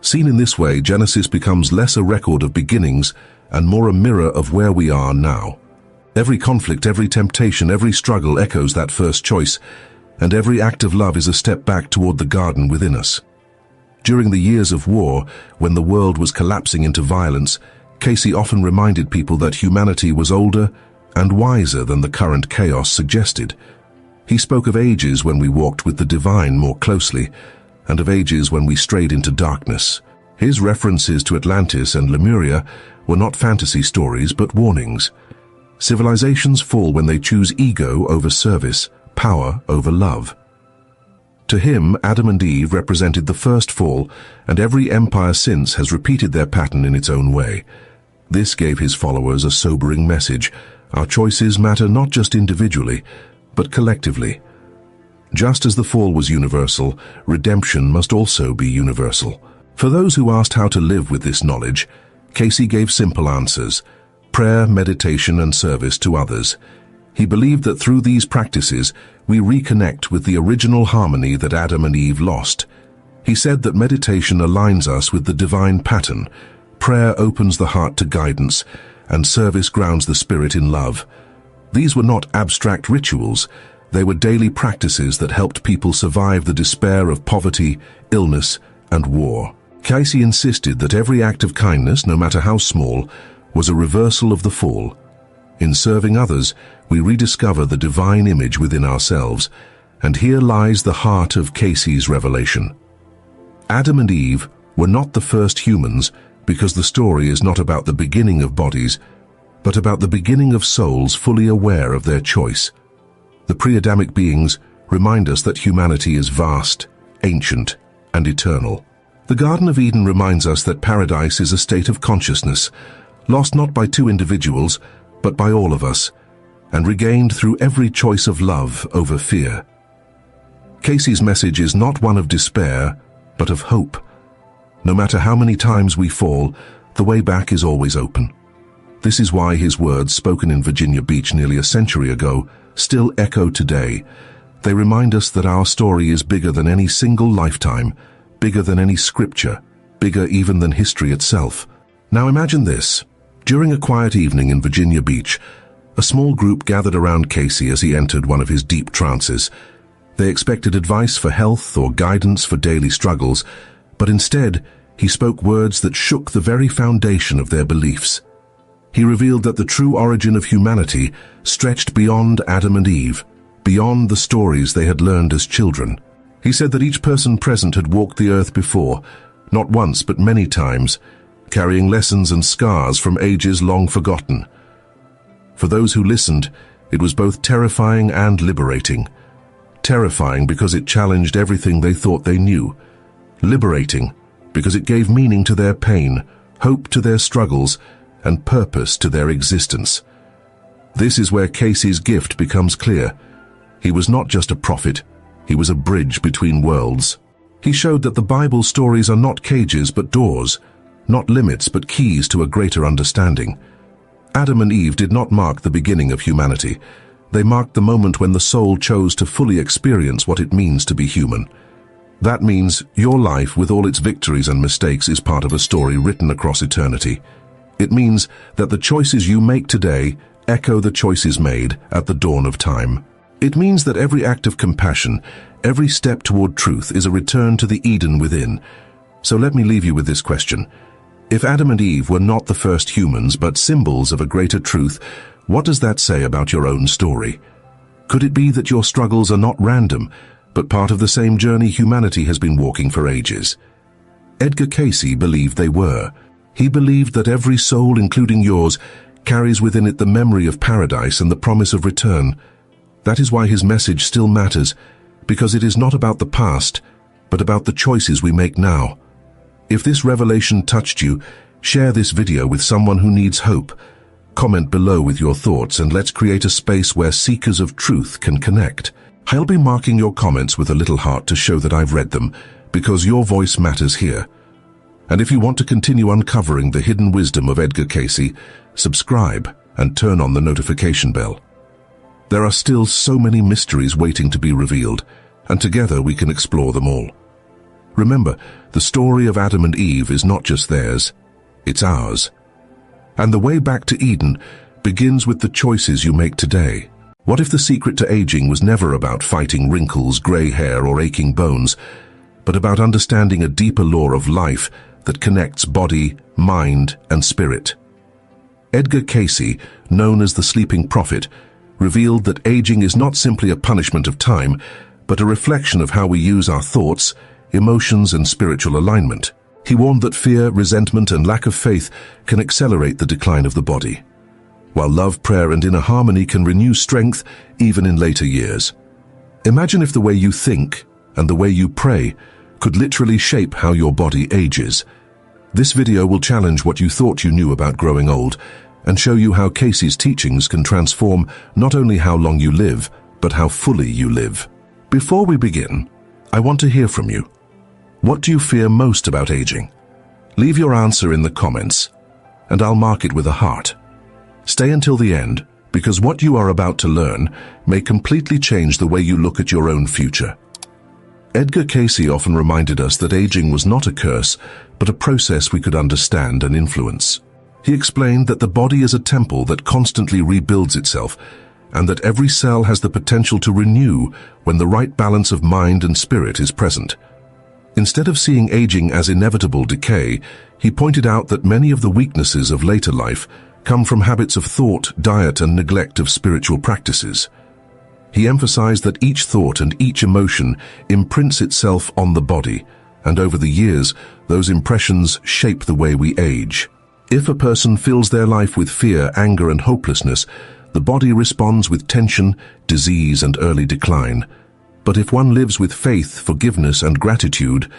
Seen in this way, Genesis becomes less a record of beginnings and more a mirror of where we are now. Every conflict, every temptation, every struggle echoes that first choice, and every act of love is a step back toward the garden within us. During the years of war, when the world was collapsing into violence, Cayce often reminded people that humanity was older and wiser than the current chaos suggested. He spoke of ages when we walked with the divine more closely, and of ages when we strayed into darkness. His references to Atlantis and Lemuria were not fantasy stories but warnings. Civilizations fall when they choose ego over service, power over love. To him, Adam and Eve represented the first fall, and every empire since has repeated their pattern in its own way. This gave his followers a sobering message: our choices matter not just individually, but collectively. Just as the fall was universal, redemption must also be universal. For those who asked how to live with this knowledge, Cayce gave simple answers: prayer, meditation, and service to others. He believed that through these practices, we reconnect with the original harmony that Adam and Eve lost. He said that meditation aligns us with the divine pattern, prayer opens the heart to guidance, and service grounds the spirit in love. These were not abstract rituals, they were daily practices that helped people survive the despair of poverty, illness, and war. Cayce insisted that every act of kindness, no matter how small, was a reversal of the fall. In serving others, we rediscover the divine image within ourselves, and here lies the heart of Cayce's revelation. Adam and Eve were not the first humans because the story is not about the beginning of bodies, but about the beginning of souls fully aware of their choice. The pre-Adamic beings remind us that humanity is vast, ancient, and eternal. The Garden of Eden reminds us that paradise is a state of consciousness, lost not by two individuals, but by all of us, and regained through every choice of love over fear. Cayce's message is not one of despair, but of hope. No matter how many times we fall, the way back is always open. This is why his words, spoken in Virginia Beach nearly a century ago, still echo today. They remind us that our story is bigger than any single lifetime, bigger than any scripture, bigger even than history itself. Now imagine this. During a quiet evening in Virginia Beach, a small group gathered around Cayce as he entered one of his deep trances. They expected advice for health or guidance for daily struggles, but instead, he spoke words that shook the very foundation of their beliefs. He revealed that the true origin of humanity stretched beyond Adam and Eve, beyond the stories they had learned as children. He said that each person present had walked the earth before, not once but many times, carrying lessons and scars from ages long forgotten. For those who listened, it was both terrifying and liberating. Terrifying because it challenged everything they thought they knew. Liberating because it gave meaning to their pain, hope to their struggles, and purpose to their existence. This is where Cayce's gift becomes clear. He was not just a prophet, he was a bridge between worlds. He showed that the Bible stories are not cages but doors, not limits but keys to a greater understanding. Adam and Eve did not mark the beginning of humanity. They marked the moment when the soul chose to fully experience what it means to be human. That means your life, with all its victories and mistakes, is part of a story written across eternity. It means that the choices you make today echo the choices made at the dawn of time. It means that every act of compassion, every step toward truth is a return to the Eden within. So let me leave you with this question. If Adam and Eve were not the first humans but symbols of a greater truth, what does that say about your own story? Could it be that your struggles are not random, but part of the same journey humanity has been walking for ages? Edgar Cayce believed they were. He believed that every soul, including yours, carries within it the memory of paradise and the promise of return. That is why his message still matters, because it is not about the past, but about the choices we make now. If this revelation touched you, share this video with someone who needs hope. Comment below with your thoughts, and let's create a space where seekers of truth can connect. I'll be marking your comments with a little heart to show that I've read them, because your voice matters here. And if you want to continue uncovering the hidden wisdom of Edgar Cayce, subscribe and turn on the notification bell. There are still so many mysteries waiting to be revealed, and together we can explore them all. Remember, the story of Adam and Eve is not just theirs, it's ours. And the way back to Eden begins with the choices you make today. What if the secret to aging was never about fighting wrinkles, gray hair, or aching bones, but about understanding a deeper law of life that connects body, mind, and spirit? Edgar Cayce, known as the Sleeping Prophet, revealed that aging is not simply a punishment of time, but a reflection of how we use our thoughts, emotions, and spiritual alignment. He warned that fear, resentment, and lack of faith can accelerate the decline of the body, while love, prayer, and inner harmony can renew strength even in later years. Imagine if the way you think and the way you pray could literally shape how your body ages. This video will challenge what you thought you knew about growing old and show you how Cayce's teachings can transform not only how long you live, but how fully you live. Before we begin, I want to hear from you. What do you fear most about aging? Leave your answer in the comments, and I'll mark it with a heart. Stay until the end, because what you are about to learn may completely change the way you look at your own future. Edgar Cayce often reminded us that aging was not a curse, but a process we could understand and influence. He explained that the body is a temple that constantly rebuilds itself, and that every cell has the potential to renew when the right balance of mind and spirit is present. Instead of seeing aging as inevitable decay, he pointed out that many of the weaknesses of later life come from habits of thought, diet, and neglect of spiritual practices. He emphasized that each thought and each emotion imprints itself on the body, and over the years, those impressions shape the way we age. If a person fills their life with fear, anger, and hopelessness, the body responds with tension, disease, and early decline. But if one lives with faith, forgiveness, and gratitude,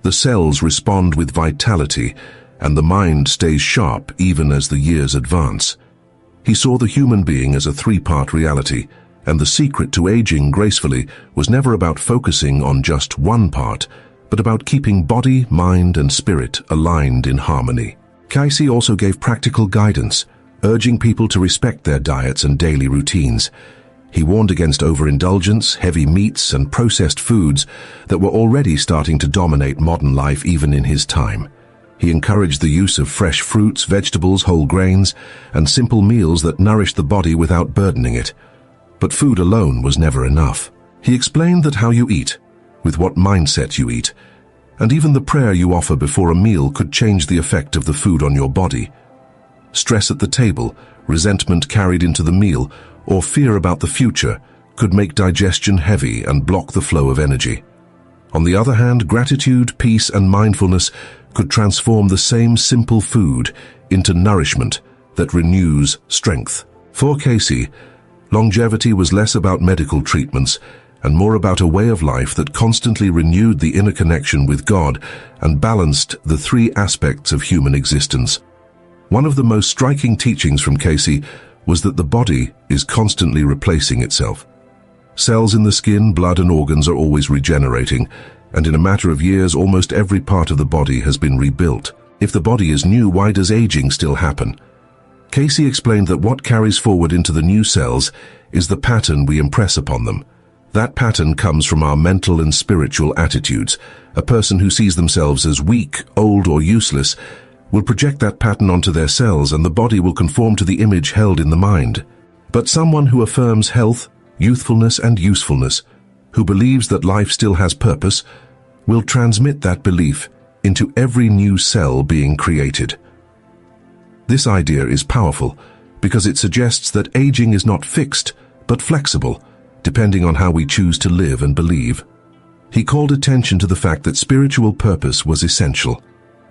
the cells respond with vitality, and the mind stays sharp even as the years advance. He saw the human being as a three-part reality, and the secret to aging gracefully was never about focusing on just one part, but about keeping body, mind, and spirit aligned in harmony. Cayce also gave practical guidance, urging people to respect their diets and daily routines. He warned against overindulgence, heavy meats, and processed foods that were already starting to dominate modern life even in his time. He encouraged the use of fresh fruits, vegetables, whole grains, and simple meals that nourished the body without burdening it. But food alone was never enough. He explained that how you eat, with what mindset you eat, and even the prayer you offer before a meal could change the effect of the food on your body. Stress at the table, resentment carried into the meal, or fear about the future could make digestion heavy and block the flow of energy. On the other hand, gratitude, peace, and mindfulness could transform the same simple food into nourishment that renews strength. For Cayce, longevity was less about medical treatments and more about a way of life that constantly renewed the inner connection with God and balanced the three aspects of human existence. One of the most striking teachings from Cayce was that the body is constantly replacing itself. Cells in the skin, blood, and organs are always regenerating, and in a matter of years, almost every part of the body has been rebuilt. If the body is new, why does aging still happen? Cayce explained that what carries forward into the new cells is the pattern we impress upon them. That pattern comes from our mental and spiritual attitudes. A person who sees themselves as weak, old, or useless will project that pattern onto their cells, and the body will conform to the image held in the mind. But someone who affirms health, youthfulness, and usefulness, who believes that life still has purpose, will transmit that belief into every new cell being created. This idea is powerful because it suggests that aging is not fixed, but flexible, depending on how we choose to live and believe. He called attention to the fact that spiritual purpose was essential.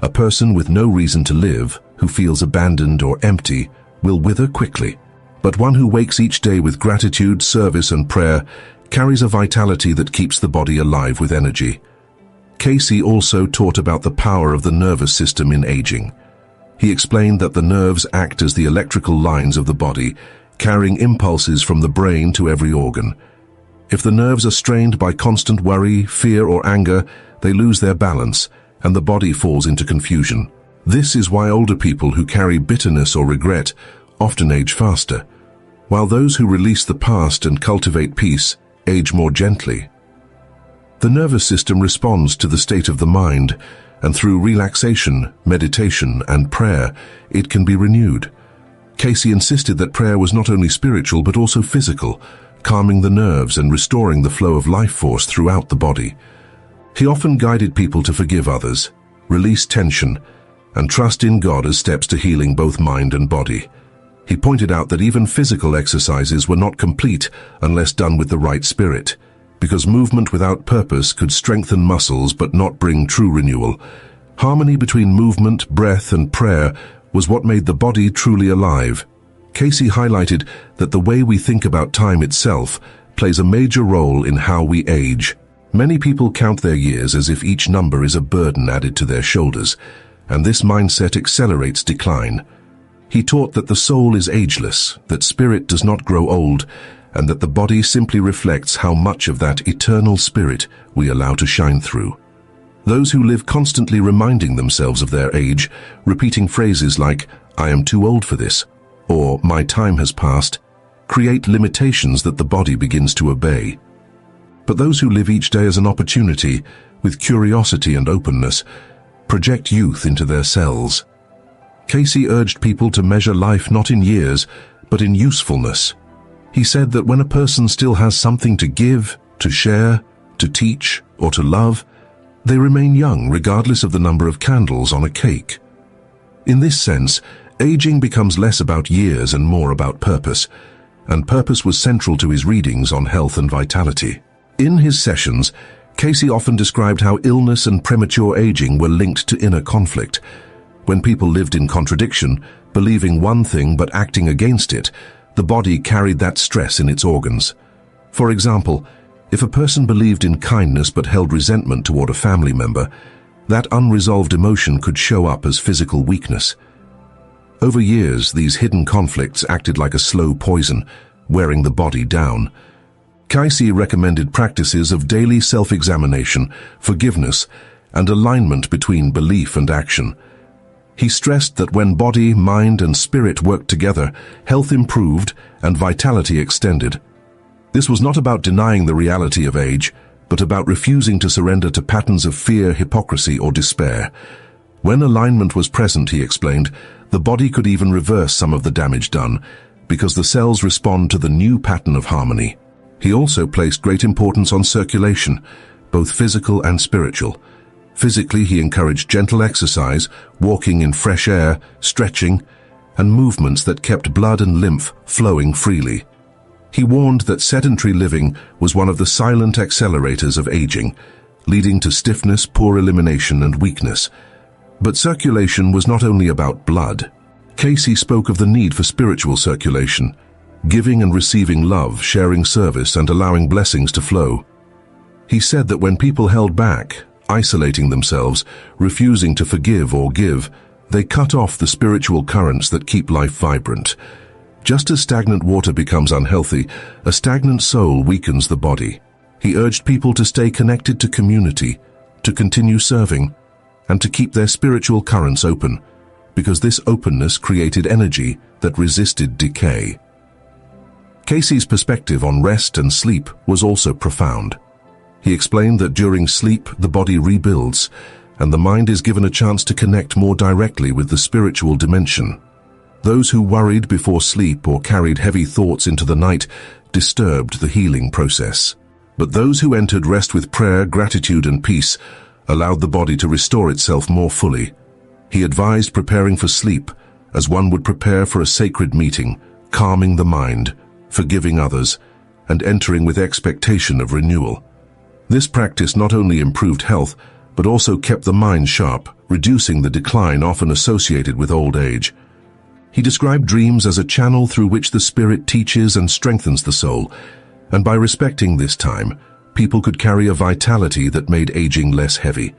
A person with no reason to live, who feels abandoned or empty, will wither quickly. But one who wakes each day with gratitude, service, and prayer carries a vitality that keeps the body alive with energy. Cayce also taught about the power of the nervous system in aging. He explained that the nerves act as the electrical lines of the body, carrying impulses from the brain to every organ. If the nerves are strained by constant worry, fear, or anger, they lose their balance, and the body falls into confusion. This is why older people who carry bitterness or regret often age faster, while those who release the past and cultivate peace age more gently. The nervous system responds to the state of the mind, and through relaxation, meditation, and prayer, it can be renewed. Cayce insisted that prayer was not only spiritual but also physical, calming the nerves and restoring the flow of life force throughout the body. He often guided people to forgive others, release tension, and trust in God as steps to healing both mind and body. He pointed out that even physical exercises were not complete unless done with the right spirit, because movement without purpose could strengthen muscles but not bring true renewal. Harmony between movement, breath, and prayer was what made the body truly alive. Cayce highlighted that the way we think about time itself plays a major role in how we age. Many people count their years as if each number is a burden added to their shoulders, and this mindset accelerates decline. He taught that the soul is ageless, that spirit does not grow old, and that the body simply reflects how much of that eternal spirit we allow to shine through. Those who live constantly reminding themselves of their age, repeating phrases like, "I am too old for this," or "my time has passed," create limitations that the body begins to obey. But those who live each day as an opportunity, with curiosity and openness, project youth into their cells. Cayce urged people to measure life not in years, but in usefulness. He said that when a person still has something to give, to share, to teach, or to love, they remain young regardless of the number of candles on a cake. In this sense, aging becomes less about years and more about purpose, and purpose was central to his readings on health and vitality. In his sessions, Cayce often described how illness and premature aging were linked to inner conflict. When people lived in contradiction, believing one thing but acting against it, the body carried that stress in its organs. For example, if a person believed in kindness but held resentment toward a family member, that unresolved emotion could show up as physical weakness. Over years, these hidden conflicts acted like a slow poison, wearing the body down. Cayce recommended practices of daily self-examination, forgiveness, and alignment between belief and action. He stressed that when body, mind, and spirit worked together, health improved and vitality extended. This was not about denying the reality of age, but about refusing to surrender to patterns of fear, hypocrisy, or despair. When alignment was present, he explained, the body could even reverse some of the damage done, because the cells respond to the new pattern of harmony. He also placed great importance on circulation, both physical and spiritual. Physically, he encouraged gentle exercise, walking in fresh air, stretching, and movements that kept blood and lymph flowing freely. He warned that sedentary living was one of the silent accelerators of aging, leading to stiffness, poor elimination, and weakness. But circulation was not only about blood. Cayce spoke of the need for spiritual circulation, giving and receiving love, sharing service, and allowing blessings to flow. He said that when people held back, isolating themselves, refusing to forgive or give, they cut off the spiritual currents that keep life vibrant. Just as stagnant water becomes unhealthy, a stagnant soul weakens the body. He urged people to stay connected to community, to continue serving, and to keep their spiritual currents open, because this openness created energy that resisted decay. Cayce's perspective on rest and sleep was also profound. He explained that during sleep, the body rebuilds, and the mind is given a chance to connect more directly with the spiritual dimension. Those who worried before sleep or carried heavy thoughts into the night disturbed the healing process. But those who entered rest with prayer, gratitude, and peace allowed the body to restore itself more fully. He advised preparing for sleep as one would prepare for a sacred meeting, calming the mind, forgiving others, and entering with expectation of renewal. This practice not only improved health, but also kept the mind sharp, reducing the decline often associated with old age. He described dreams as a channel through which the spirit teaches and strengthens the soul, and by respecting this time, people could carry a vitality that made aging less heavy.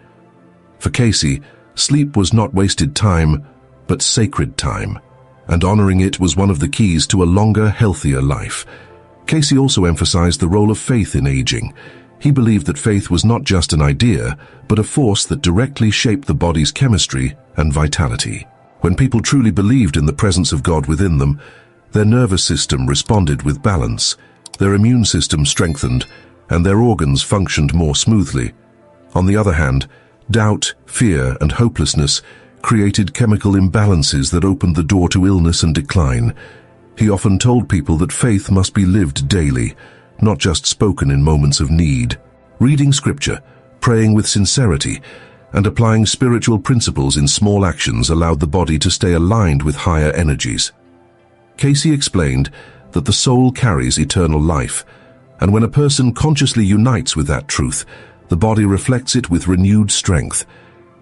For Cayce, sleep was not wasted time, but sacred time, and honoring it was one of the keys to a longer, healthier life. Cayce also emphasized the role of faith in aging. He believed that faith was not just an idea, but a force that directly shaped the body's chemistry and vitality. When people truly believed in the presence of God within them, their nervous system responded with balance, their immune system strengthened, and their organs functioned more smoothly. On the other hand, doubt, fear, and hopelessness created chemical imbalances that opened the door to illness and decline. He often told people that faith must be lived daily, not just spoken in moments of need. Reading scripture, praying with sincerity, and applying spiritual principles in small actions allowed the body to stay aligned with higher energies. Cayce explained that the soul carries eternal life, and when a person consciously unites with that truth, the body reflects it with renewed strength.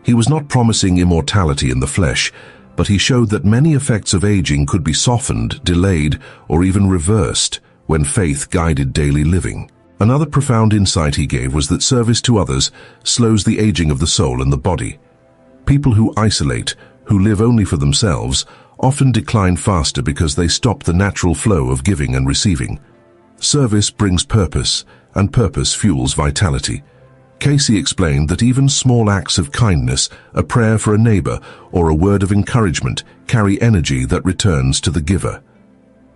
He was not promising immortality in the flesh, but he showed that many effects of aging could be softened, delayed, or even reversed when faith guided daily living. Another profound insight he gave was that service to others slows the aging of the soul and the body. People who isolate, who live only for themselves, often decline faster because they stop the natural flow of giving and receiving. Service brings purpose, and purpose fuels vitality. Cayce explained that even small acts of kindness, a prayer for a neighbor, or a word of encouragement carry energy that returns to the giver.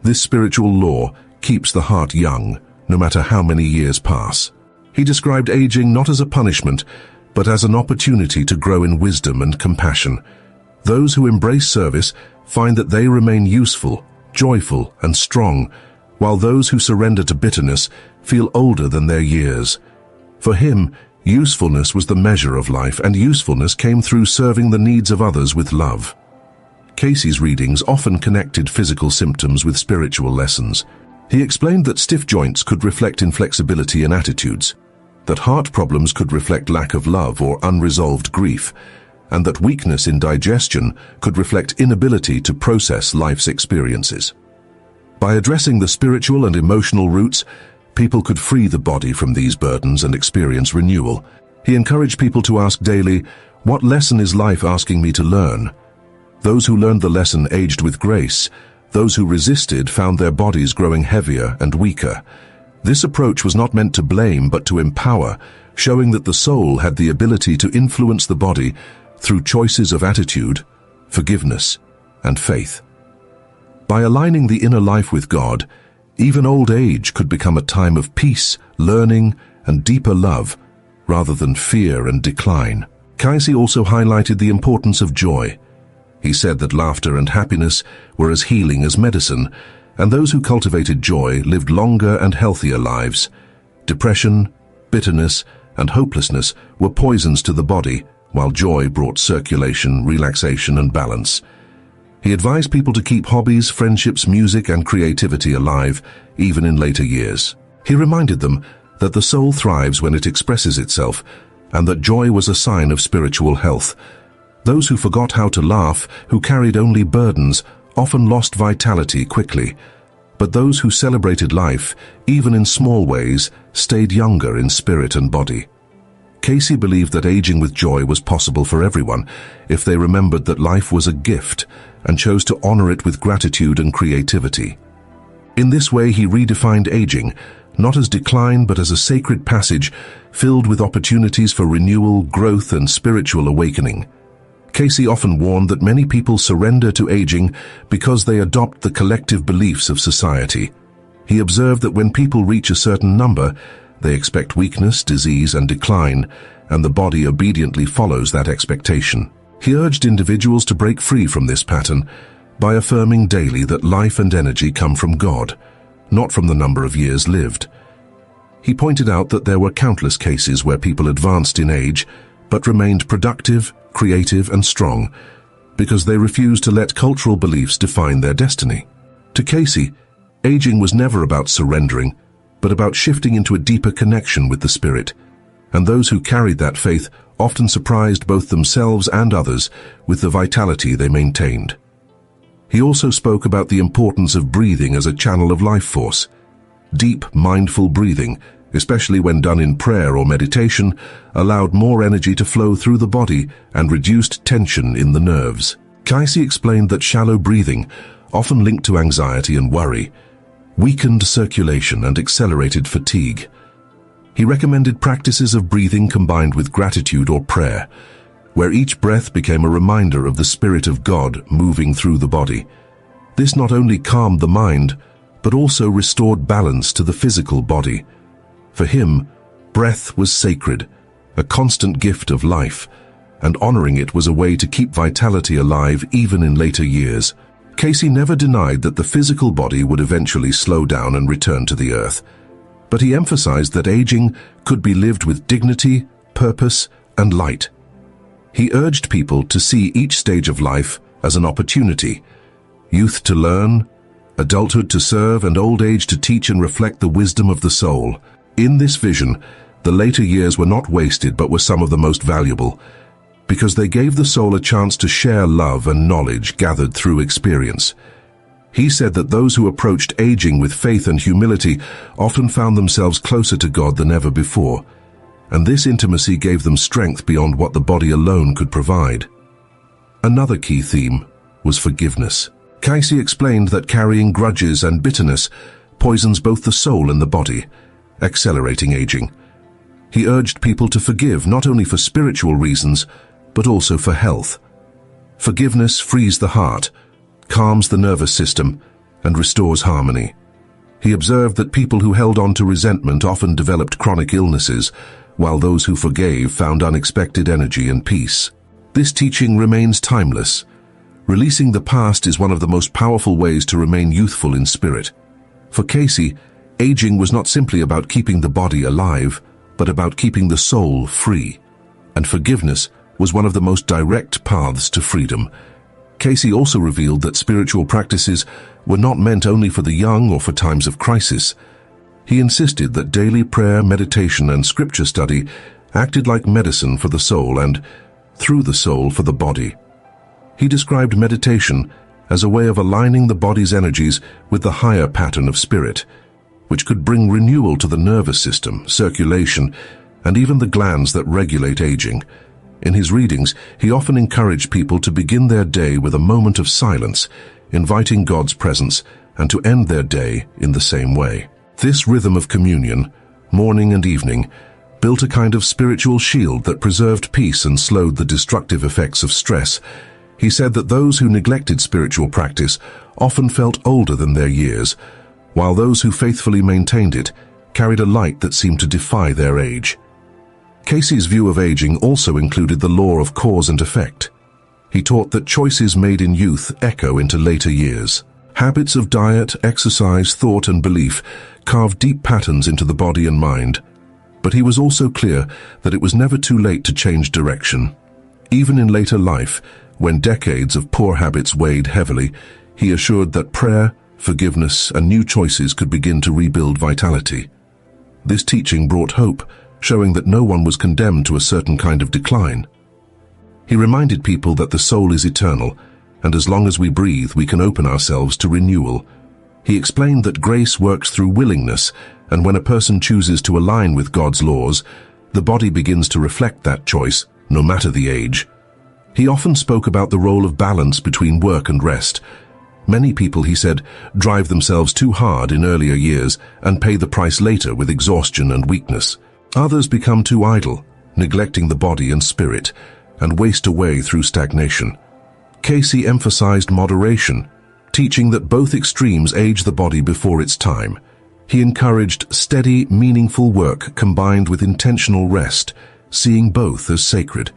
This spiritual law keeps the heart young, no matter how many years pass. He described aging not as a punishment, but as an opportunity to grow in wisdom and compassion. Those who embrace service find that they remain useful, joyful, and strong, while those who surrender to bitterness feel older than their years. For him, usefulness was the measure of life, and usefulness came through serving the needs of others with love. Cayce's readings often connected physical symptoms with spiritual lessons. He explained that stiff joints could reflect inflexibility in attitudes, that heart problems could reflect lack of love or unresolved grief, and that weakness in digestion could reflect inability to process life's experiences. By addressing the spiritual and emotional roots, people could free the body from these burdens and experience renewal. He encouraged people to ask daily, "What lesson is life asking me to learn?" Those who learned the lesson aged with grace. Those who resisted found their bodies growing heavier and weaker. This approach was not meant to blame but to empower, showing that the soul had the ability to influence the body through choices of attitude, forgiveness, and faith. By aligning the inner life with God, even old age could become a time of peace, learning, and deeper love, rather than fear and decline. Cayce also highlighted the importance of joy. He said that laughter and happiness were as healing as medicine, and those who cultivated joy lived longer and healthier lives. Depression, bitterness, and hopelessness were poisons to the body, while joy brought circulation, relaxation, and balance. He advised people to keep hobbies, friendships, music, and creativity alive, even in later years. He reminded them that the soul thrives when it expresses itself, and that joy was a sign of spiritual health. Those who forgot how to laugh, who carried only burdens, often lost vitality quickly. But those who celebrated life, even in small ways, stayed younger in spirit and body. Cayce believed that aging with joy was possible for everyone if they remembered that life was a gift and chose to honor it with gratitude and creativity. In this way, he redefined aging, not as decline but as a sacred passage filled with opportunities for renewal, growth, and spiritual awakening. Cayce often warned that many people surrender to aging because they adopt the collective beliefs of society. He observed that when people reach a certain number, they expect weakness, disease, and decline, and the body obediently follows that expectation. He urged individuals to break free from this pattern by affirming daily that life and energy come from God, not from the number of years lived. He pointed out that there were countless cases where people advanced in age but remained productive, creative, and strong because they refused to let cultural beliefs define their destiny. To Cayce, aging was never about surrendering, but about shifting into a deeper connection with the spirit, and those who carried that faith often surprised both themselves and others with the vitality they maintained. He also spoke about the importance of breathing as a channel of life force. Deep, mindful breathing, especially when done in prayer or meditation, allowed more energy to flow through the body and reduced tension in the nerves. Cayce explained that shallow breathing, often linked to anxiety and worry, weakened circulation and accelerated fatigue. He recommended practices of breathing combined with gratitude or prayer, where each breath became a reminder of the Spirit of God moving through the body. This not only calmed the mind, but also restored balance to the physical body. For him, breath was sacred, a constant gift of life, and honoring it was a way to keep vitality alive even in later years. Cayce never denied that the physical body would eventually slow down and return to the earth, but he emphasized that aging could be lived with dignity, purpose, and light. He urged people to see each stage of life as an opportunity: youth to learn, adulthood to serve, and old age to teach and reflect the wisdom of the soul. In this vision, the later years were not wasted but were some of the most valuable, because they gave the soul a chance to share love and knowledge gathered through experience. He said that those who approached aging with faith and humility often found themselves closer to God than ever before, and this intimacy gave them strength beyond what the body alone could provide. Another key theme was forgiveness. Cayce explained that carrying grudges and bitterness poisons both the soul and the body, accelerating aging. He urged people to forgive not only for spiritual reasons, but also for health. Forgiveness frees the heart, calms the nervous system, and restores harmony. He observed that people who held on to resentment often developed chronic illnesses, while those who forgave found unexpected energy and peace. This teaching remains timeless. Releasing the past is one of the most powerful ways to remain youthful in spirit. For Cayce, aging was not simply about keeping the body alive, but about keeping the soul free. And forgiveness was one of the most direct paths to freedom. Cayce also revealed that spiritual practices were not meant only for the young or for times of crisis. He insisted that daily prayer, meditation, and scripture study acted like medicine for the soul and, through the soul, for the body. He described meditation as a way of aligning the body's energies with the higher pattern of spirit, which could bring renewal to the nervous system, circulation, and even the glands that regulate aging. In his readings, he often encouraged people to begin their day with a moment of silence, inviting God's presence, and to end their day in the same way. This rhythm of communion, morning and evening, built a kind of spiritual shield that preserved peace and slowed the destructive effects of stress. He said that those who neglected spiritual practice often felt older than their years, while those who faithfully maintained it carried a light that seemed to defy their age. Cayce's view of aging also included the law of cause and effect. He taught that choices made in youth echo into later years. Habits of diet, exercise, thought, and belief carved deep patterns into the body and mind. But he was also clear that it was never too late to change direction. Even in later life, when decades of poor habits weighed heavily, he assured that prayer, forgiveness, and new choices could begin to rebuild vitality. This teaching brought hope, showing that no one was condemned to a certain kind of decline. He reminded people that the soul is eternal, and as long as we breathe, we can open ourselves to renewal. He explained that grace works through willingness, and when a person chooses to align with God's laws, the body begins to reflect that choice, no matter the age. He often spoke about the role of balance between work and rest. Many people, he said, drive themselves too hard in earlier years and pay the price later with exhaustion and weakness. Others become too idle, neglecting the body and spirit, and waste away through stagnation. Cayce emphasized moderation, teaching that both extremes age the body before its time. He encouraged steady, meaningful work combined with intentional rest, seeing both as sacred.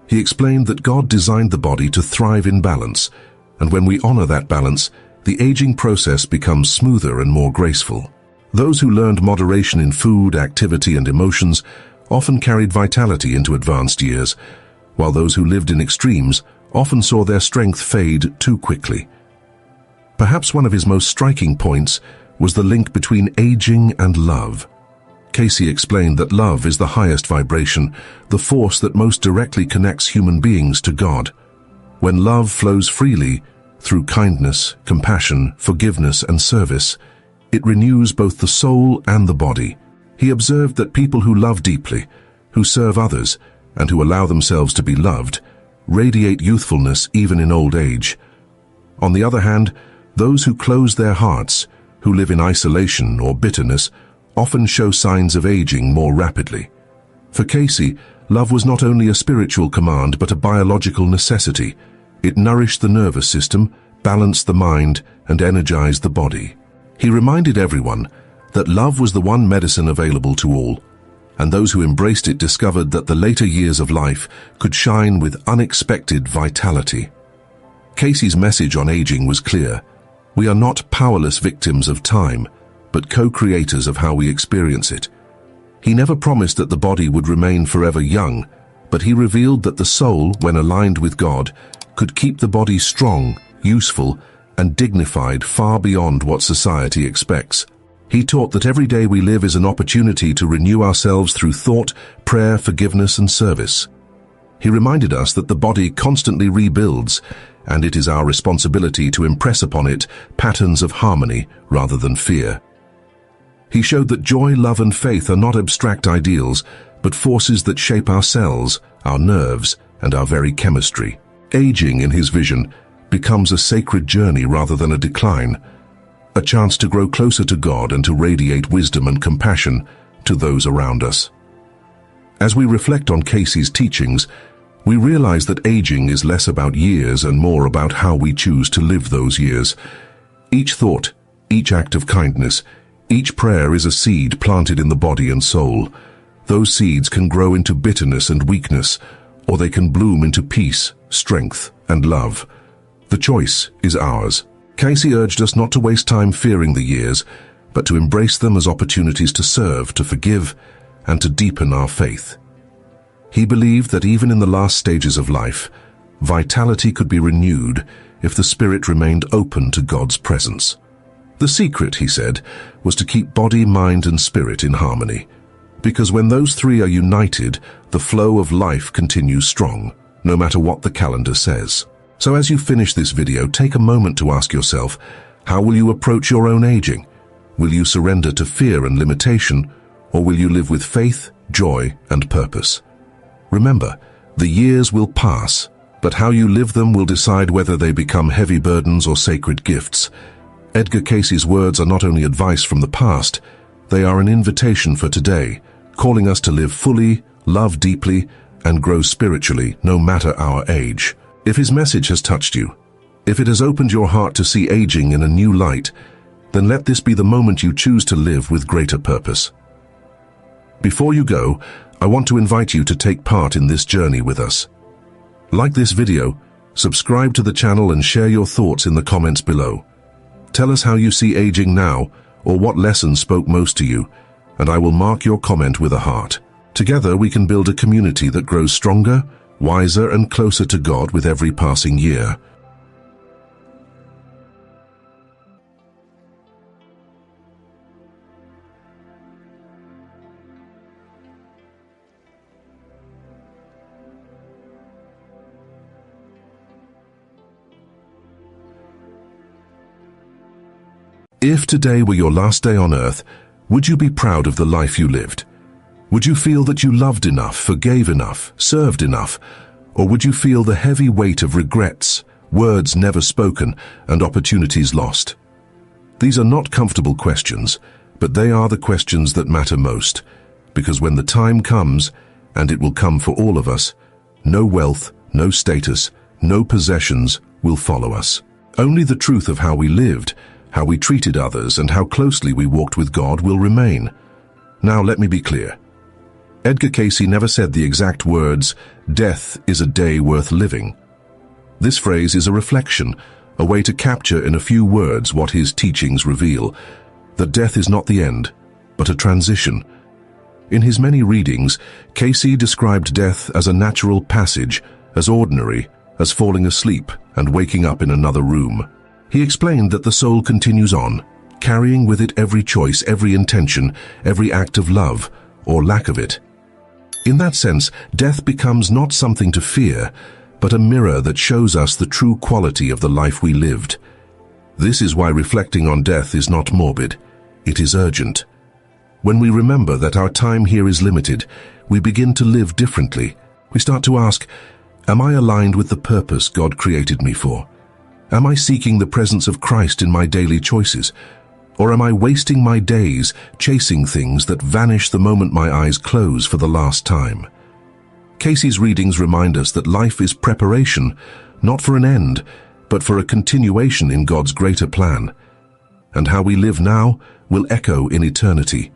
He explained that God designed the body to thrive in balance, and when we honor that balance, the aging process becomes smoother and more graceful. Those who learned moderation in food, activity, and emotions often carried vitality into advanced years, while those who lived in extremes often saw their strength fade too quickly. Perhaps one of his most striking points was the link between aging and love. Cayce explained that love is the highest vibration, the force that most directly connects human beings to God. When love flows freely, through kindness, compassion, forgiveness, and service, it renews both the soul and the body. He observed that people who love deeply, who serve others, and who allow themselves to be loved, radiate youthfulness even in old age. On the other hand, those who close their hearts, who live in isolation or bitterness, often show signs of aging more rapidly. For Cayce, love was not only a spiritual command but a biological necessity. It nourished the nervous system, balanced the mind, and energized the body. He reminded everyone that love was the one medicine available to all, and those who embraced it discovered that the later years of life could shine with unexpected vitality. Cayce's message on aging was clear. We are not powerless victims of time, but co-creators of how we experience it. He never promised that the body would remain forever young, but he revealed that the soul, when aligned with God, could keep the body strong, useful, and dignified far beyond what society expects. He taught that every day we live is an opportunity to renew ourselves through thought, prayer, forgiveness, and service. He reminded us that the body constantly rebuilds, and it is our responsibility to impress upon it patterns of harmony rather than fear. He showed that joy, love, and faith are not abstract ideals, but forces that shape our cells, our nerves, and our very chemistry. Aging, in his vision, becomes a sacred journey rather than a decline, a chance to grow closer to God and to radiate wisdom and compassion to those around us. As we reflect on Cayce's teachings, we realize that aging is less about years and more about how we choose to live those years. Each thought, each act of kindness, each prayer is a seed planted in the body and soul. Those seeds can grow into bitterness and weakness, or they can bloom into peace, strength, and love. The choice is ours. Cayce urged us not to waste time fearing the years, but to embrace them as opportunities to serve, to forgive, and to deepen our faith. He believed that even in the last stages of life, vitality could be renewed if the spirit remained open to God's presence. The secret, he said, was to keep body, mind, and spirit in harmony, because when those three are united, the flow of life continues strong, no matter what the calendar says. So as you finish this video, take a moment to ask yourself, how will you approach your own aging? Will you surrender to fear and limitation, or will you live with faith, joy, and purpose? Remember, the years will pass, but how you live them will decide whether they become heavy burdens or sacred gifts. Edgar Cayce's words are not only advice from the past, they are an invitation for today, calling us to live fully, love deeply, and grow spiritually, no matter our age. If his message has touched you, if it has opened your heart to see aging in a new light, then let this be the moment you choose to live with greater purpose. Before you go, I want to invite you to take part in this journey with us. Like this video, subscribe to the channel and share your thoughts in the comments below. Tell us how you see aging now, or what lesson spoke most to you, and I will mark your comment with a heart. Together we can build a community that grows stronger, wiser, and closer to God with every passing year. If today were your last day on earth, would you be proud of the life you lived? Would you feel that you loved enough, forgave enough, served enough? Or would you feel the heavy weight of regrets, words never spoken, and opportunities lost? These are not comfortable questions, but they are the questions that matter most, because when the time comes, and it will come for all of us, no wealth, no status, no possessions will follow us. Only the truth of how we lived, how we treated others, and how closely we walked with God will remain. Now let me be clear. Edgar Cayce never said the exact words, "Death is a day worth living." This phrase is a reflection, a way to capture in a few words what his teachings reveal, that death is not the end, but a transition. In his many readings, Cayce described death as a natural passage, as ordinary as falling asleep and waking up in another room. He explained that the soul continues on, carrying with it every choice, every intention, every act of love, or lack of it. In that sense, death becomes not something to fear, but a mirror that shows us the true quality of the life we lived. This is why reflecting on death is not morbid, it is urgent. When we remember that our time here is limited, we begin to live differently. We start to ask, am I aligned with the purpose God created me for? Am I seeking the presence of Christ in my daily choices? Or am I wasting my days chasing things that vanish the moment my eyes close for the last time? Cayce's readings remind us that life is preparation, not for an end, but for a continuation in God's greater plan. And how we live now will echo in eternity.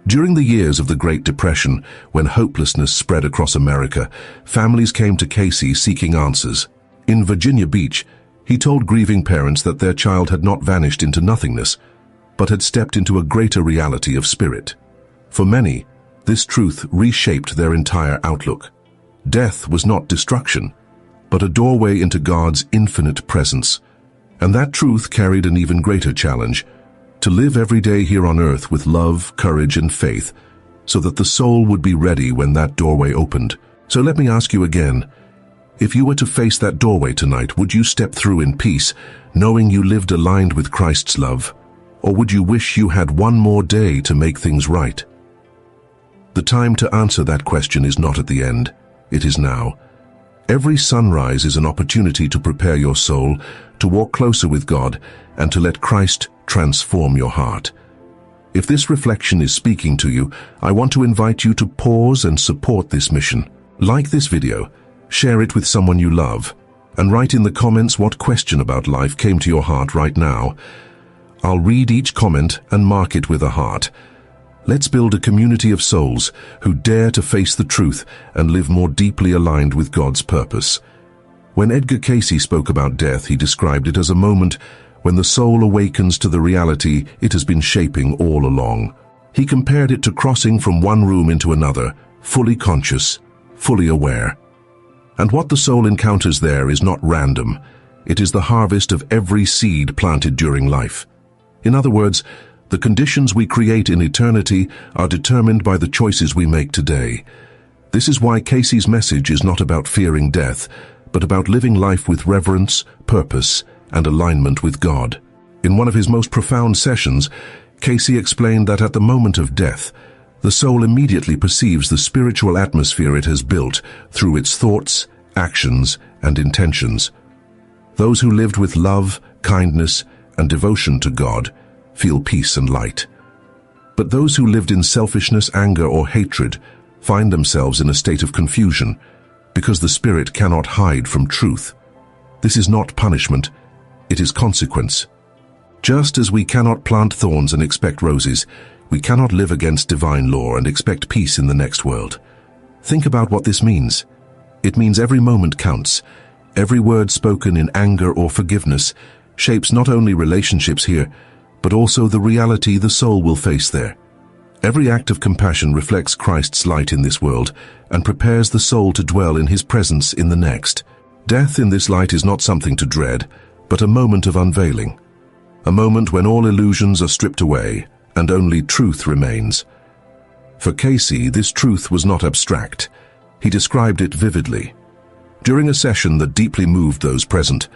During the years of the Great Depression, when hopelessness spread across America, families came to Cayce seeking answers. In Virginia Beach, he told grieving parents that their child had not vanished into nothingness, but had stepped into a greater reality of spirit. For many, this truth reshaped their entire outlook. Death was not destruction, but a doorway into God's infinite presence. And that truth carried an even greater challenge: to live every day here on earth with love, courage, and faith, so that the soul would be ready when that doorway opened. So let me ask you again, if you were to face that doorway tonight, would you step through in peace, knowing you lived aligned with Christ's love? Or would you wish you had one more day to make things right? The time to answer that question is not at the end, it is now. Every sunrise is an opportunity to prepare your soul, to walk closer with God, and to let Christ transform your heart. If this reflection is speaking to you, I want to invite you to pause and support this mission. Like this video, share it with someone you love, and write in the comments what question about life came to your heart right now. I'll read each comment and mark it with a heart. Let's build a community of souls who dare to face the truth and live more deeply aligned with God's purpose. When Edgar Cayce spoke about death, he described it as a moment when the soul awakens to the reality it has been shaping all along. He compared it to crossing from one room into another, fully conscious, fully aware. And what the soul encounters there is not random. It is the harvest of every seed planted during life. In other words, the conditions we create in eternity are determined by the choices we make today. This is why Cayce's message is not about fearing death, but about living life with reverence, purpose, and alignment with God. In one of his most profound sessions, Cayce explained that at the moment of death, the soul immediately perceives the spiritual atmosphere it has built through its thoughts, actions, and intentions. Those who lived with love, kindness, and devotion to God feel peace and light. But those who lived in selfishness, anger, or hatred find themselves in a state of confusion, because the spirit cannot hide from truth. This is not punishment, it is consequence. Just as we cannot plant thorns and expect roses, we cannot live against divine law and expect peace in the next world. Think about what this means. It means every moment counts. Every word spoken in anger or forgiveness shapes not only relationships here, but also the reality the soul will face there. Every act of compassion reflects Christ's light in this world and prepares the soul to dwell in his presence in the next. Death in this light is not something to dread, but a moment of unveiling. A moment when all illusions are stripped away and only truth remains. For Cayce, this truth was not abstract. He described it vividly. During a session that deeply moved those present,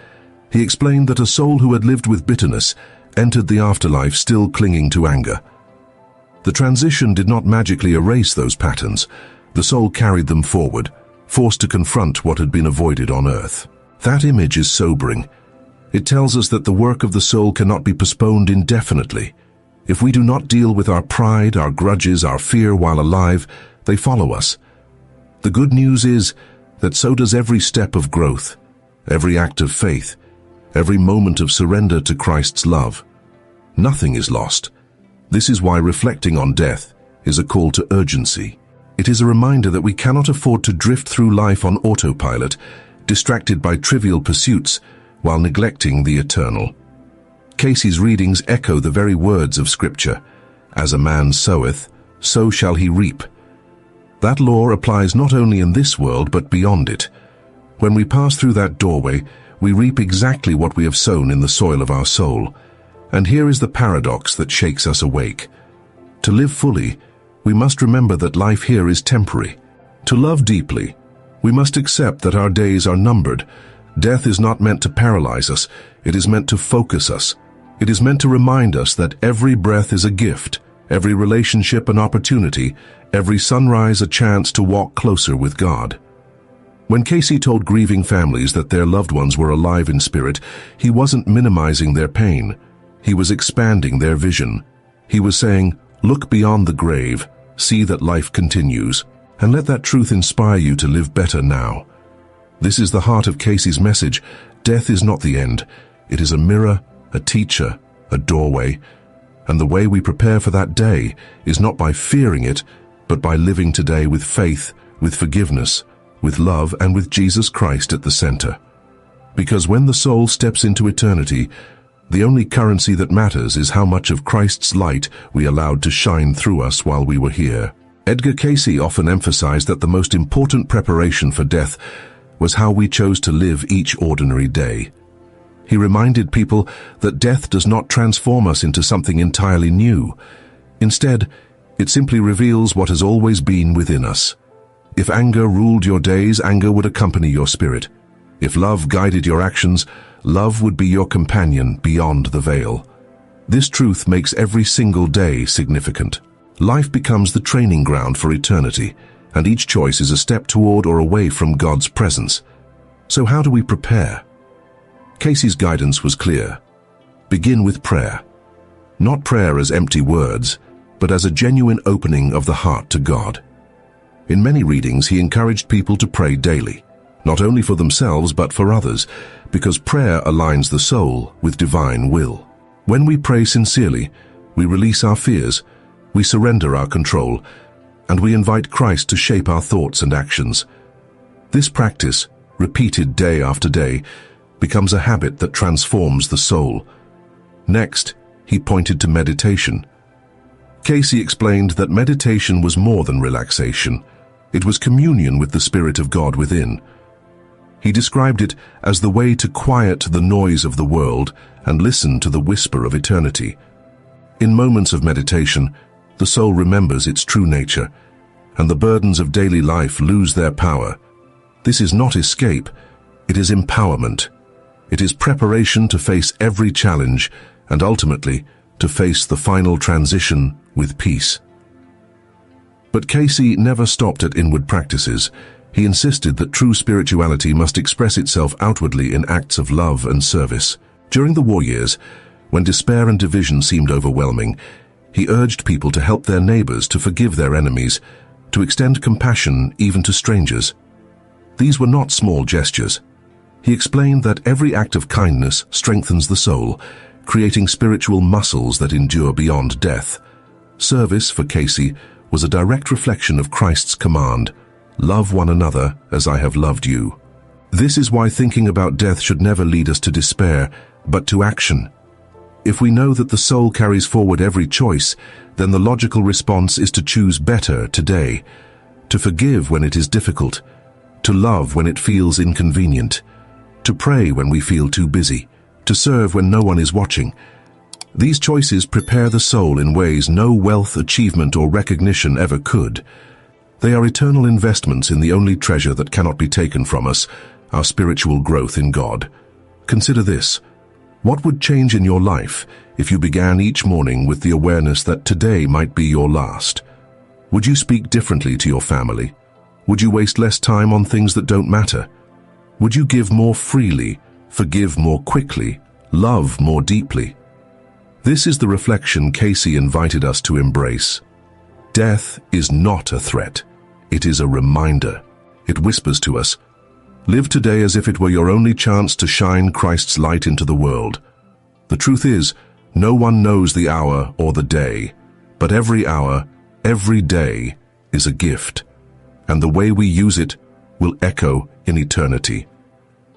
he explained that a soul who had lived with bitterness entered the afterlife still clinging to anger. The transition did not magically erase those patterns. The soul carried them forward, forced to confront what had been avoided on earth. That image is sobering. It tells us that the work of the soul cannot be postponed indefinitely. If we do not deal with our pride, our grudges, our fear while alive, they follow us. The good news is that so does every step of growth, every act of faith, every moment of surrender to Christ's love. Nothing is lost. This is why reflecting on death is a call to urgency. It is a reminder that we cannot afford to drift through life on autopilot, distracted by trivial pursuits while neglecting the eternal. Cayce's readings echo the very words of Scripture. As a man soweth, so shall he reap. That law applies not only in this world but beyond it. When we pass through that doorway, we reap exactly what we have sown in the soil of our soul. And here is the paradox that shakes us awake. To live fully, we must remember that life here is temporary. To love deeply, we must accept that our days are numbered. Death is not meant to paralyze us, it is meant to focus us. It is meant to remind us that every breath is a gift, every relationship an opportunity, every sunrise a chance to walk closer with God. When Cayce told grieving families that their loved ones were alive in spirit, he wasn't minimizing their pain. He was expanding their vision. He was saying, look beyond the grave, see that life continues, and let that truth inspire you to live better now. This is the heart of Cayce's message. Death is not the end. It is a mirror, a teacher, a doorway, and the way we prepare for that day is not by fearing it, but by living today with faith, with forgiveness, with love, and with Jesus Christ at the center. Because when the soul steps into eternity, the only currency that matters is how much of Christ's light we allowed to shine through us while we were here. Edgar Cayce often emphasized that the most important preparation for death was how we chose to live each ordinary day. He reminded people that death does not transform us into something entirely new. Instead, it simply reveals what has always been within us. If anger ruled your days, anger would accompany your spirit. If love guided your actions, love would be your companion beyond the veil. This truth makes every single day significant. Life becomes the training ground for eternity, and each choice is a step toward or away from God's presence. So how do we prepare? Cayce's guidance was clear. Begin with prayer. Not prayer as empty words, but as a genuine opening of the heart to God. In many readings, he encouraged people to pray daily, not only for themselves but for others, because prayer aligns the soul with divine will. When we pray sincerely, we release our fears, we surrender our control, and we invite Christ to shape our thoughts and actions. This practice, repeated day after day, becomes a habit that transforms the soul. Next, he pointed to meditation. Cayce explained that meditation was more than relaxation. It was communion with the Spirit of God within. He described it as the way to quiet the noise of the world and listen to the whisper of eternity. In moments of meditation, the soul remembers its true nature, and the burdens of daily life lose their power. This is not escape, it is empowerment. It is preparation to face every challenge and ultimately to face the final transition with peace. But Cayce never stopped at inward practices. He insisted that true spirituality must express itself outwardly in acts of love and service. During the war years, when despair and division seemed overwhelming, he urged people to help their neighbors, to forgive their enemies, to extend compassion even to strangers. These were not small gestures. He explained that every act of kindness strengthens the soul, creating spiritual muscles that endure beyond death. Service, for Cayce, was a direct reflection of Christ's command, "Love one another as I have loved you." This is why thinking about death should never lead us to despair, but to action. If we know that the soul carries forward every choice, then the logical response is to choose better today, to forgive when it is difficult, to love when it feels inconvenient, to pray when we feel too busy, to serve when no one is watching. These choices prepare the soul in ways no wealth, achievement, or recognition ever could. They are eternal investments in the only treasure that cannot be taken from us, our spiritual growth in God. Consider this. What would change in your life if you began each morning with the awareness that today might be your last? Would you speak differently to your family? Would you waste less time on things that don't matter? Would you give more freely, forgive more quickly, love more deeply? This is the reflection Cayce invited us to embrace. Death is not a threat. It is a reminder. It whispers to us, live today as if it were your only chance to shine Christ's light into the world. The truth is, no one knows the hour or the day, but every hour, every day is a gift, and the way we use it will echo in eternity.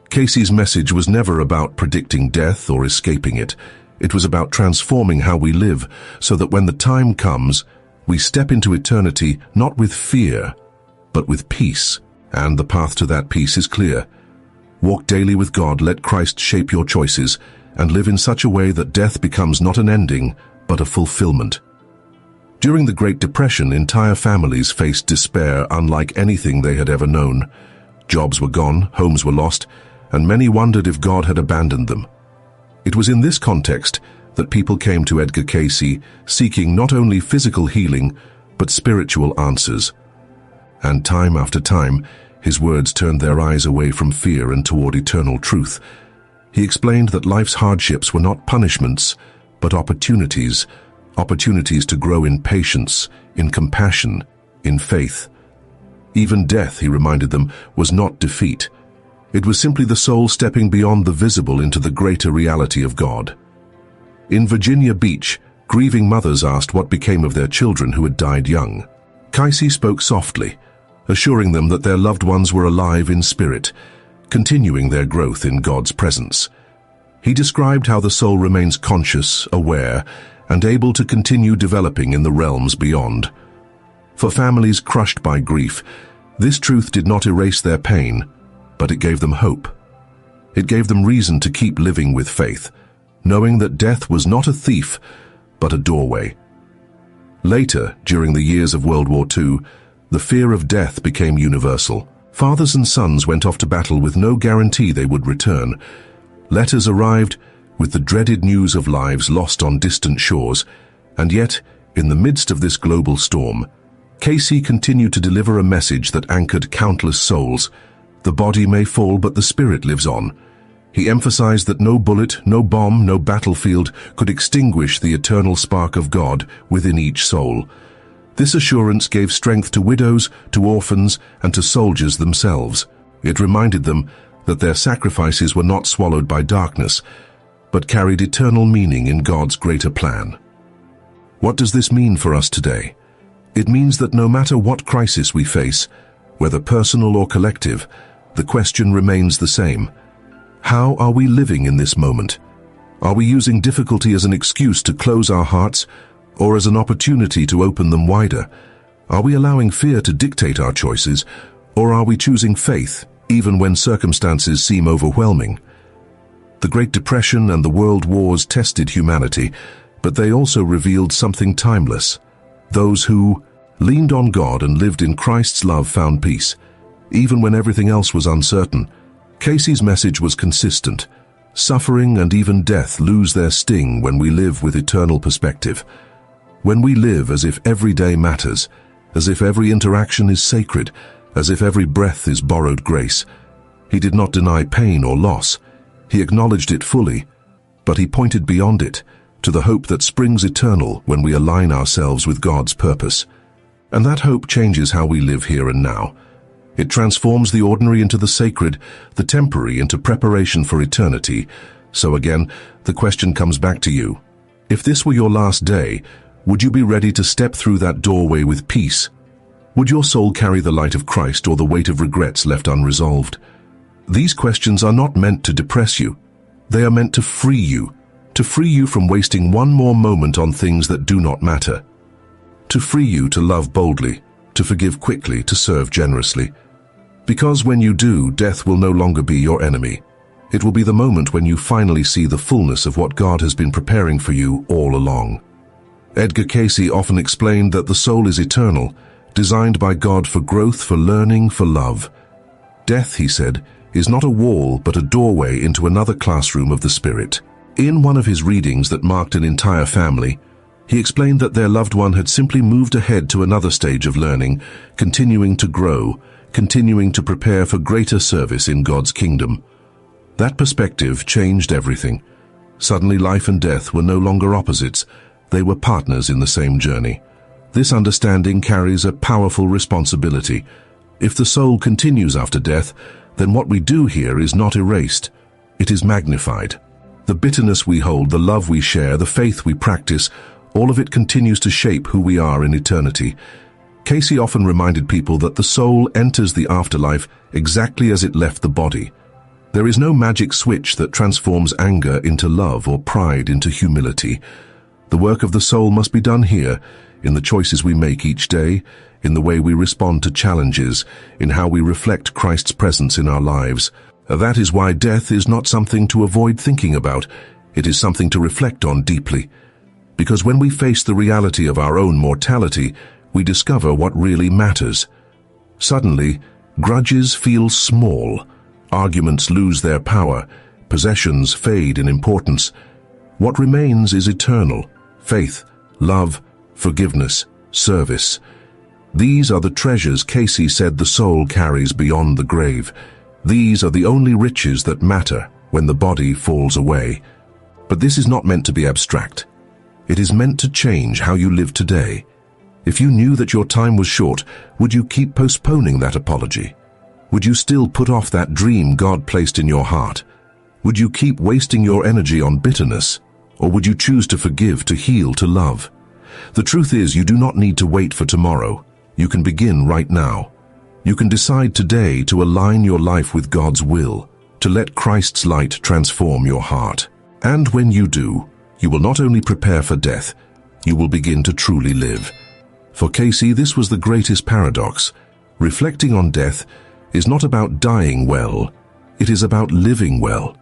Cayce's message was never about predicting death or escaping it. It was about transforming how we live so that when the time comes, we step into eternity not with fear, but with peace. And the path to that peace is clear. Walk daily with God, let Christ shape your choices, and live in such a way that death becomes not an ending, but a fulfillment. During the Great Depression, entire families faced despair unlike anything they had ever known. Jobs were gone, homes were lost, and many wondered if God had abandoned them. It was in this context that people came to Edgar Cayce, seeking not only physical healing, but spiritual answers. And time after time, his words turned their eyes away from fear and toward eternal truth. He explained that life's hardships were not punishments, but opportunities to grow in patience, in compassion, in faith. Even death, he reminded them, was not defeat. It was simply the soul stepping beyond the visible into the greater reality of God. In Virginia Beach, grieving mothers asked what became of their children who had died young. Cayce spoke softly, assuring them that their loved ones were alive in spirit, continuing their growth in God's presence. He described how the soul remains conscious, aware, and able to continue developing in the realms beyond. For families crushed by grief, this truth did not erase their pain, but it gave them hope. It gave them reason to keep living with faith, knowing that death was not a thief, but a doorway. Later, during the years of World War II, the fear of death became universal. Fathers and sons went off to battle with no guarantee they would return. Letters arrived with the dreaded news of lives lost on distant shores, and yet, in the midst of this global storm, Cayce continued to deliver a message that anchored countless souls. The body may fall, but the spirit lives on. He emphasized that no bullet, no bomb, no battlefield could extinguish the eternal spark of God within each soul. This assurance gave strength to widows, to orphans, and to soldiers themselves. It reminded them that their sacrifices were not swallowed by darkness, but carried eternal meaning in God's greater plan. What does this mean for us today? It means that no matter what crisis we face, whether personal or collective, the question remains the same. How are we living in this moment? Are we using difficulty as an excuse to close our hearts, or as an opportunity to open them wider? Are we allowing fear to dictate our choices, or are we choosing faith, even when circumstances seem overwhelming? The Great Depression and the World Wars tested humanity, but they also revealed something timeless. Those who leaned on God and lived in Christ's love found peace, even when everything else was uncertain. Cayce's message was consistent. Suffering and even death lose their sting when we live with eternal perspective. When we live as if every day matters, as if every interaction is sacred, as if every breath is borrowed grace. He did not deny pain or loss. He acknowledged it fully, but he pointed beyond it, to the hope that springs eternal when we align ourselves with God's purpose. And that hope changes how we live here and now. It transforms the ordinary into the sacred, the temporary into preparation for eternity. So again, the question comes back to you. If this were your last day, would you be ready to step through that doorway with peace? Would your soul carry the light of Christ or the weight of regrets left unresolved? These questions are not meant to depress you. They are meant to free you from wasting one more moment on things that do not matter. To free you to love boldly, to forgive quickly, to serve generously. Because when you do, death will no longer be your enemy. It will be the moment when you finally see the fullness of what God has been preparing for you all along. Edgar Cayce often explained that the soul is eternal, designed by God for growth, for learning, for love. Death, he said, is not a wall but a doorway into another classroom of the spirit. In one of his readings that marked an entire family, he explained that their loved one had simply moved ahead to another stage of learning, continuing to grow, continuing to prepare for greater service in God's kingdom. That perspective changed everything. Suddenly life and death were no longer opposites, they were partners in the same journey. This understanding carries a powerful responsibility. If the soul continues after death, then what we do here is not erased, it is magnified. The bitterness we hold, the love we share, the faith we practice, all of it continues to shape who we are in eternity. Cayce often reminded people that the soul enters the afterlife exactly as it left the body. There is no magic switch that transforms anger into love or pride into humility. The work of the soul must be done here, in the choices we make each day, in the way we respond to challenges, in how we reflect Christ's presence in our lives. That is why death is not something to avoid thinking about. It is something to reflect on deeply. Because when we face the reality of our own mortality, we discover what really matters. Suddenly, grudges feel small, arguments lose their power, possessions fade in importance. What remains is eternal: faith, love, forgiveness, service. These are the treasures Cayce said the soul carries beyond the grave. These are the only riches that matter when the body falls away. But this is not meant to be abstract. It is meant to change how you live today. If you knew that your time was short, would you keep postponing that apology? Would you still put off that dream God placed in your heart? Would you keep wasting your energy on bitterness? Or would you choose to forgive, to heal, to love? The truth is, you do not need to wait for tomorrow. You can begin right now. You can decide today to align your life with God's will, to let Christ's light transform your heart. And when you do, you will not only prepare for death, you will begin to truly live. For Cayce, this was the greatest paradox. Reflecting on death is not about dying well, it is about living well.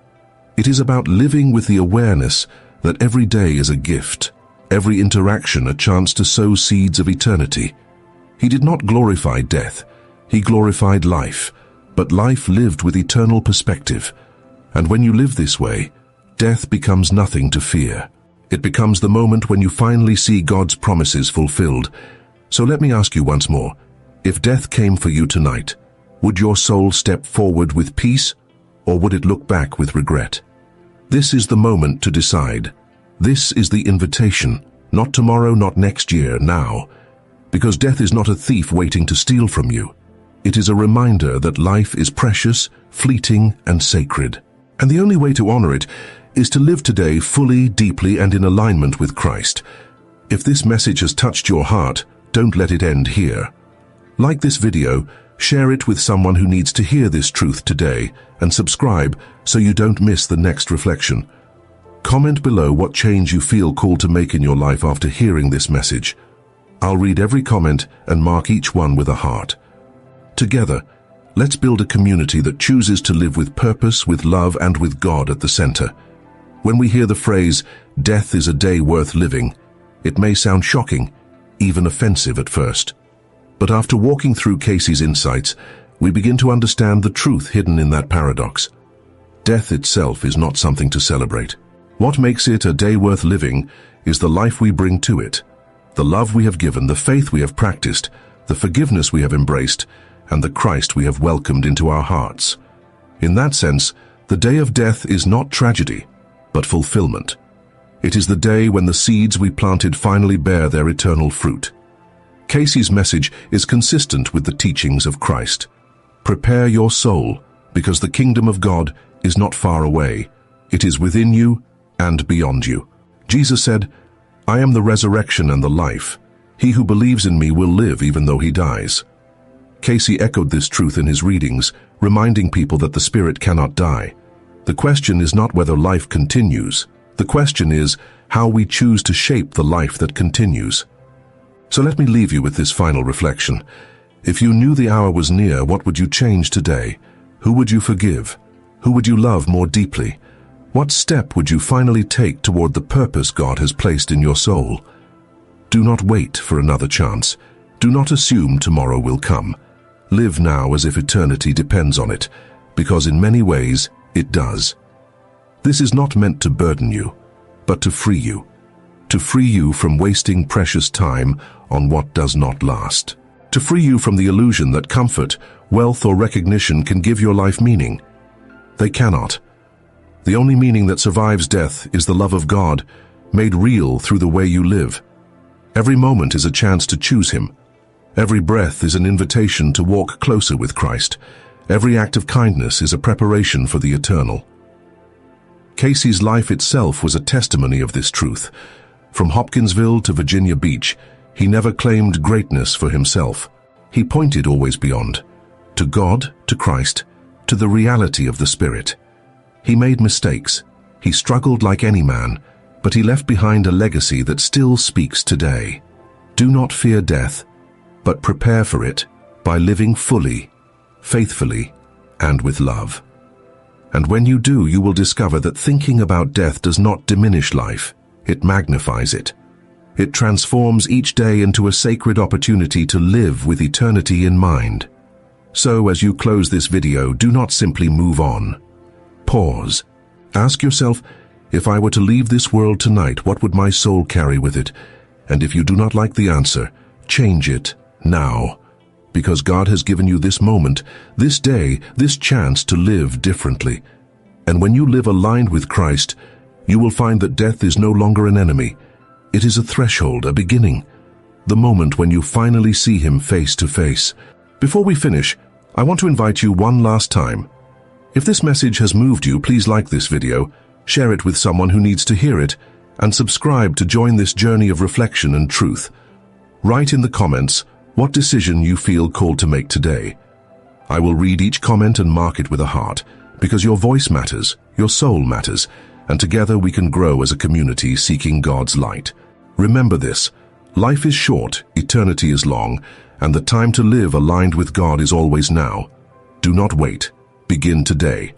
It is about living with the awareness that every day is a gift, every interaction a chance to sow seeds of eternity. He did not glorify death, he glorified life, but life lived with eternal perspective. And when you live this way, death becomes nothing to fear. It becomes the moment when you finally see God's promises fulfilled. So let me ask you once more, if death came for you tonight, would your soul step forward with peace, or would it look back with regret? This is the moment to decide. This is the invitation, not tomorrow, not next year, now. Because death is not a thief waiting to steal from you. It is a reminder that life is precious, fleeting, and sacred. And the only way to honor it is to live today fully, deeply, and in alignment with Christ. If this message has touched your heart, don't let it end here. Like this video, share it with someone who needs to hear this truth today, and subscribe so you don't miss the next reflection. Comment below what change you feel called to make in your life after hearing this message. I'll read every comment and mark each one with a heart. Together, let's build a community that chooses to live with purpose, with love, and with God at the center. When we hear the phrase, "Death is a day worth living," it may sound shocking, even offensive at first. But after walking through Cayce's insights, we begin to understand the truth hidden in that paradox. Death itself is not something to celebrate. What makes it a day worth living is the life we bring to it, the love we have given, the faith we have practiced, the forgiveness we have embraced, and the Christ we have welcomed into our hearts. In that sense, the day of death is not tragedy, but fulfillment. It is the day when the seeds we planted finally bear their eternal fruit. Cayce's message is consistent with the teachings of Christ. Prepare your soul, because the kingdom of God is not far away. It is within you and beyond you. Jesus said, "I am the resurrection and the life. He who believes in me will live even though he dies." Cayce echoed this truth in his readings, reminding people that the spirit cannot die. The question is not whether life continues. The question is how we choose to shape the life that continues. So let me leave you with this final reflection. If you knew the hour was near, what would you change today? Who would you forgive? Who would you love more deeply? What step would you finally take toward the purpose God has placed in your soul? Do not wait for another chance. Do not assume tomorrow will come. Live now as if eternity depends on it, because in many ways it does. This is not meant to burden you, but to free you. To free you from wasting precious time on what does not last. To free you from the illusion that comfort, wealth, or recognition can give your life meaning. They cannot. The only meaning that survives death is the love of God, made real through the way you live. Every moment is a chance to choose Him. Every breath is an invitation to walk closer with Christ. Every act of kindness is a preparation for the eternal. Cayce's life itself was a testimony of this truth. From Hopkinsville to Virginia Beach, he never claimed greatness for himself. He pointed always beyond, to God, to Christ, to the reality of the Spirit. He made mistakes. He struggled like any man, but he left behind a legacy that still speaks today. Do not fear death, but prepare for it by living fully, faithfully, and with love. And when you do, you will discover that thinking about death does not diminish life, it magnifies it. It transforms each day into a sacred opportunity to live with eternity in mind. So as you close this video, do not simply move on. Pause. Ask yourself, if I were to leave this world tonight, what would my soul carry with it? And if you do not like the answer, change it now. Because God has given you this moment, this day, this chance to live differently. And when you live aligned with Christ, you will find that death is no longer an enemy. It is a threshold, a beginning, the moment when you finally see him face to face. Before we finish, I want to invite you one last time. If this message has moved you, please like this video, share it with someone who needs to hear it, and subscribe to join this journey of reflection and truth. Write in the comments what decision you feel called to make today. I will read each comment and mark it with a heart, because your voice matters, your soul matters, and together we can grow as a community seeking God's light. Remember this: life is short, eternity is long, and the time to live aligned with God is always now. Do not wait. Begin today.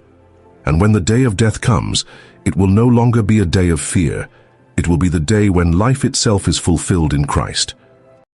And when the day of death comes, it will no longer be a day of fear. It will be the day when life itself is fulfilled in Christ.